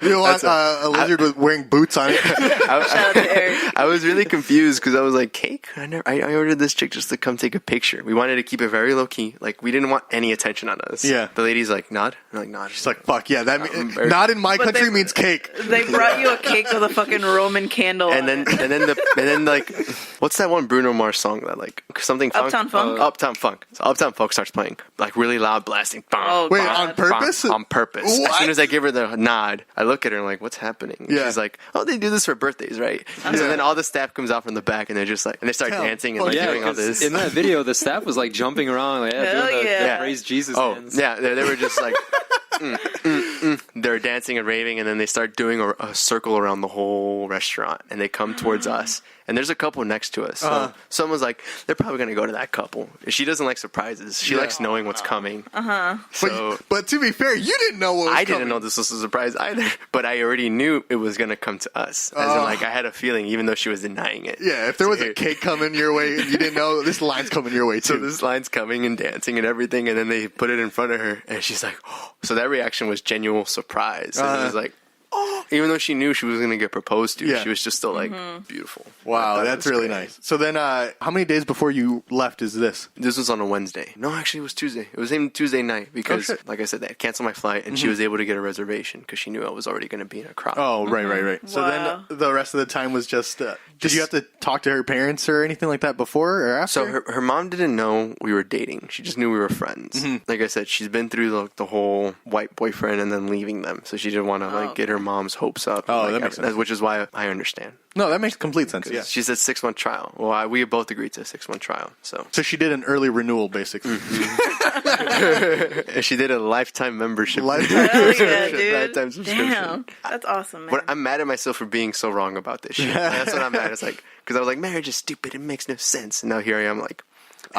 You want a lizard with wearing boots on it? shout out to Eric. I was really confused because I was like, cake? I ordered this chick just to come take a picture. We wanted to keep it very low key. Like, we didn't want any attention on us. Yeah. The lady's like, nod? I'm like, nod. She's like, fuck, yeah, not in my But country they- means cake. They brought you a cake with a fucking Roman candle. And on then like, what's that one Bruno Mars song that like something funk? Uptown Funk? Uptown Funk. So Uptown Funk starts playing like really loud, blasting. Oh, Wait, God. on purpose? On purpose. What? As soon as I give her the nod, I look at her and like, what's happening? Yeah. She's like, oh, they do this for birthdays, right? And so then all the staff comes out from the back and they're just like, and they start Damn. dancing and Oh, like Yeah, doing all 'cause this. in that video, the staff was like jumping around, like Hell doing the yeah. praise Jesus Oh, hands. yeah, they were just like, they're dancing and raving, and then they start doing a circle around the whole restaurant, and they come towards us. And there's a couple next to us. So someone's like, they're probably going to go to that couple. She doesn't like surprises. She likes knowing what's coming. So But to be fair, you didn't know what was I didn't coming. know this was a surprise either. But I already knew it was going to come to us. As in, like, I had a feeling, even though she was denying it. Yeah, if there was a cake coming your way and you didn't know, this line's coming your way So too. this line's coming and dancing and everything, and then they put it in front of her, and she's like, oh. So that reaction was genuine surprise. And it was like, oh. Even though she knew she was going to get proposed to, Yeah. she was just still like, beautiful. I Wow, thought it that's was really great. nice. So then, how many days before you left is this? This was on a Wednesday. No, actually, it was Tuesday. It was even Tuesday night because, shit. like I said, they had canceled my flight, and she was able to get a reservation because she knew I was already going to be in a crowd. Oh, right. So Wow. then the rest of the time was just did you have to talk to her parents or anything like that before or after? So her mom didn't know we were dating. She just knew we were friends. Like I said, she's been through the whole white boyfriend and then leaving them, so she didn't want to get her mom's hopes up. Oh, Like, that makes sense. Which is why I understand. No, that makes complete sense. Yeah. She said 6-month trial. Well, we both agreed to a 6-month trial. So So she did an early renewal, basically. and she did a lifetime membership. Lifetime. Hell yeah, dude. Lifetime subscription. Damn. That's awesome, man. But I'm mad at myself for being so wrong about this shit. That's what I'm mad. It's like because I was like, marriage is stupid. It makes no sense. And now here I am, like,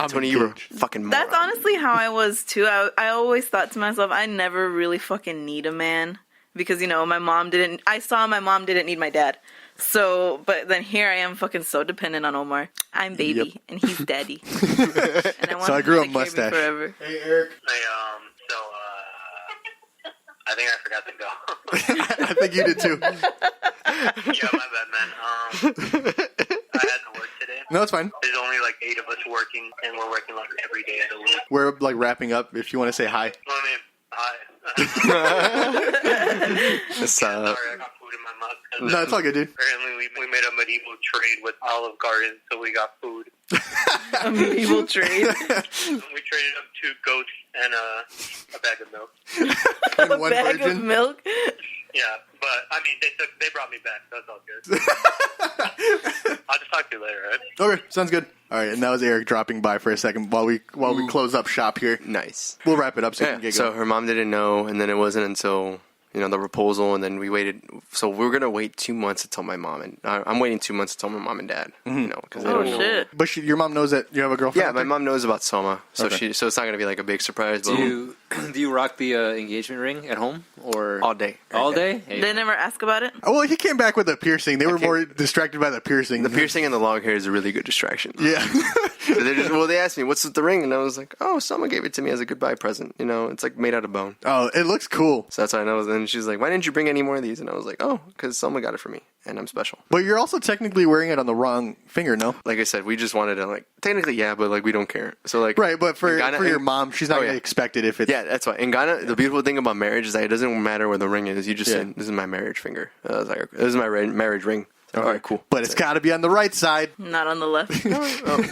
Tony, you were engaged. fucking moron. That's honestly how I was too. I always thought to myself, I never really fucking need a man because my mom didn't. I saw my mom didn't need my dad. So, but then here I am, fucking so dependent on Omar. I'm baby and he's daddy. And I want So I him grew to a take care of me mustache. forever. Hey, Eric. I think I forgot to go. I think you did too. Yeah, my bad, man. I had to work today. No, it's fine. There's only like 8 of us working, and we're working like every day of the week. We're like wrapping up. If you want to say hi. Well, I mean, hi, It's, Sorry, I got food in my mouth. 'cause, No, it's all good, dude. Apparently, we made a medieval trade with Olive Garden, so we got food. A medieval trade. And we traded up 2 goats and a bag of milk. And A one bag virgin. of milk. Yeah, but I mean, they brought me back. So that's all good. I'll just talk to you later, right? Okay, sounds good. All right, and that was Eric dropping by for a second while we close up shop here. nice. We'll wrap it up so you Yeah. can get So going. her mom didn't know, and then it wasn't until the proposal, and then we waited. So we were gonna wait 2 months to tell my mom, and I'm waiting 2 months to tell my mom and dad. Because they Oh don't know. shit. But your mom knows that you have a girlfriend? Yeah, my mom knows about Soma, so Okay. so it's not gonna be like a big surprise. But Do you rock the engagement ring at home or all day, All day? Hey. They never ask about it. Oh, well, he came back with a piercing. They were more distracted by the piercing. The piercing and the long hair is a really good distraction. Yeah. So they asked me, "What's with the ring?" And I was like, "Oh, someone gave it to me as a goodbye present. It's like made out of bone." Oh, it looks cool. So that's how I know. And she's like, "Why didn't you bring any more of these?" And I was like, "Oh, because someone got it for me, and I'm special." But you're also technically wearing it on the wrong finger, no? Like I said, we just wanted to technically, yeah, but we don't care. So Right, but for in Ghana- your mom, she's not Oh, going to yeah. expect it if it's... Yeah, that's why. In Ghana, the beautiful thing about marriage is that it doesn't matter where the ring is. You just Yeah. say, "This is my marriage finger." I was like, "This is my marriage ring." All right, cool. But it's got to be on the right side. Not on the left. Oh,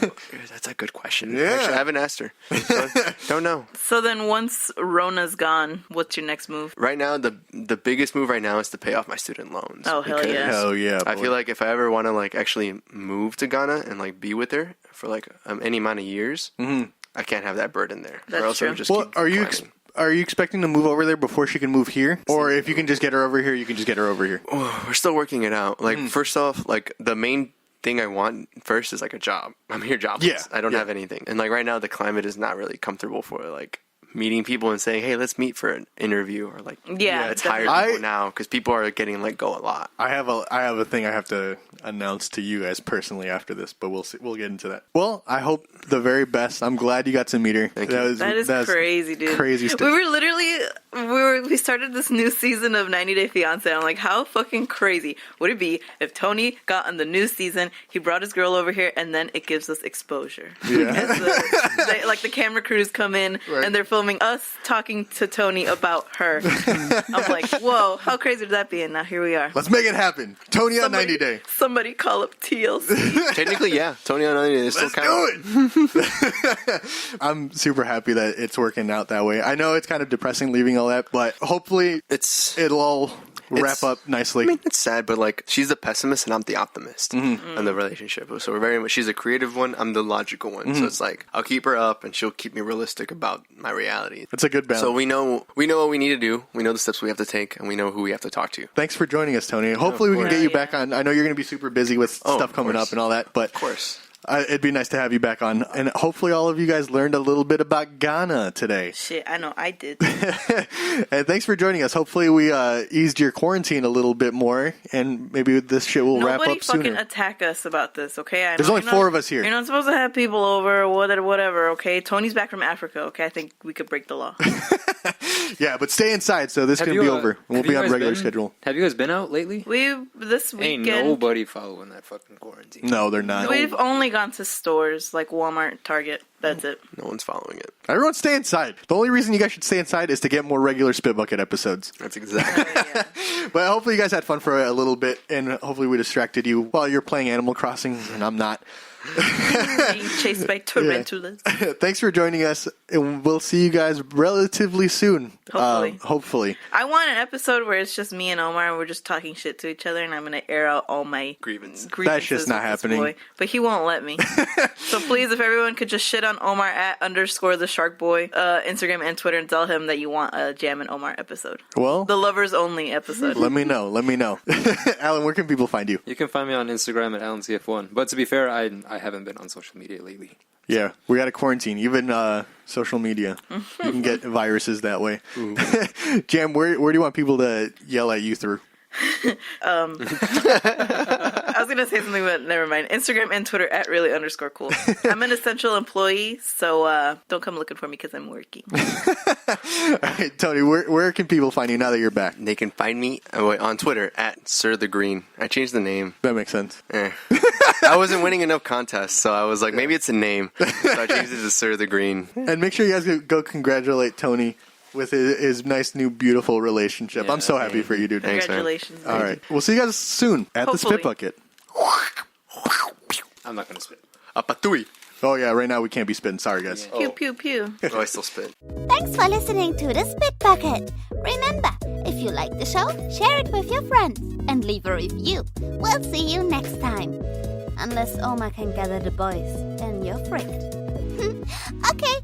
that's a good question. Yeah. Actually, I haven't asked her. So, don't know. So then once Rona's gone, what's your next move? Right now, the biggest move right now is to pay off my student loans. Oh, hell because yeah. Hell yeah, I boy. feel like if I ever want to actually move to Ghana and be with her for any amount of years, I can't have that burden there. That's or else it would true. just Well, keep are you climbing. are you expecting to move over there before she can move here? Or if you can just get her over here, you can just get her over here? We're still working it out. First off, the main thing I want first is a job. I'm here jobless. Yeah, I don't yeah. have anything. And right now the climate is not really comfortable for meeting people and saying, "Hey, let's meet for an interview," or Yeah, let's hire definitely. people now because people are getting let go a lot. I have a thing I have to announce to you guys personally after this, but we'll see. We'll get into that. Well, I hope the very best. I'm glad you got to meet her. Thank you. That is crazy, dude. Crazy stuff. We were literally we started this new season of 90 Day Fiancé. I'm like, how fucking crazy would it be if Tony got on the new season, he brought his girl over here, and then it gives us exposure. Yeah. The camera crews come in and they're filming us talking to Tony about her. I'm like, whoa, how crazy would that be? And now here we are. Let's make it happen. Tony on 90 Day. Somebody call up TLC. Technically, yeah. Tony on Onion is still Let's kind do it. I'm super happy that it's working out that way. I know it's kind of depressing leaving all that, but hopefully it'll all wrap up nicely. I mean, it's sad, but she's the pessimist and I'm the optimist in the relationship. So we're very much. She's a creative one. I'm the logical one. So it's I'll keep her up, and she'll keep me realistic about my reality. It's a good balance. So we know what we need to do. We know the steps we have to take, and we know who we have to talk to. Thanks for joining us, Tony. Hopefully we can get you back on. I know you're going to be super busy with stuff of coming course. up and all that, but Of course. it'd be nice to have you back on. And hopefully all of you guys learned a little bit about Ghana today. Shit, I know I did. And thanks for joining us. Hopefully we eased your quarantine a little bit more, and maybe this shit will wrap Nobody up fucking sooner. attack us about this, okay? I There's know only you're 4 of us here. You're not supposed to have people over or whatever, okay? Tony's back from Africa, okay? I think we could break the law. Yeah, but stay inside, so this Have can you, be uh, over. We'll have be you on guys regular been- schedule. Have you guys been out lately? This Ain't weekend, nobody following that fucking quarantine. No, they're not. we've only gone to stores like Walmart, Target. That's it. No one's following it. Everyone stay inside. The only reason you guys should stay inside is to get more regular Spit Bucket episodes. That's exactly. Yeah. But hopefully you guys had fun for a little bit, and hopefully we distracted you while you're playing Animal Crossing, and I'm not. Being chased by tarantulas. Thanks for joining us, and we'll see you guys relatively soon. Hopefully. Hopefully. I want an episode where it's just me and Omar and we're just talking shit to each other, and I'm going to air out all my Grievance. grievances That's just not with this happening. boy. But he won't let me. So please, if everyone could just shit on Omar at _the Shark Boy, Instagram and Twitter, and tell him that you want a Jam and Omar episode. Well, The lovers only episode. let me know. Alan, where can people find you? You can find me on Instagram at AlanCF1. But to be fair, I haven't been on social media lately. Yeah, we got a quarantine. Even social media. You can get viruses that way. Jam, where do you want people to yell at you through? I was going to say something, but never mind. Instagram and Twitter at @really_cool. I'm an essential employee, so don't come looking for me because I'm working. All right, Tony, where can people find you now that you're back? They can find me on Twitter at Sir the Green. I changed the name. That makes sense. I wasn't winning enough contests, so I was like, maybe it's a name. So I changed it to Sir the Green. And make sure you guys go congratulate Tony with his nice new beautiful relationship. Yeah, I'm so happy for you, dude. Thanks, man. Congratulations. All right, we'll see you guys soon at the Hopefully. Spit Bucket. I'm not gonna spit. Apatui. Oh yeah, right now we can't be spitting. Sorry, guys. Pew, pew, pew. Oh, I still spit. Thanks for listening to the Spit Bucket. Remember, if you like the show, share it with your friends and leave a review. We'll see you next time. Unless Omar can gather the boys, then you're fricked. Okay,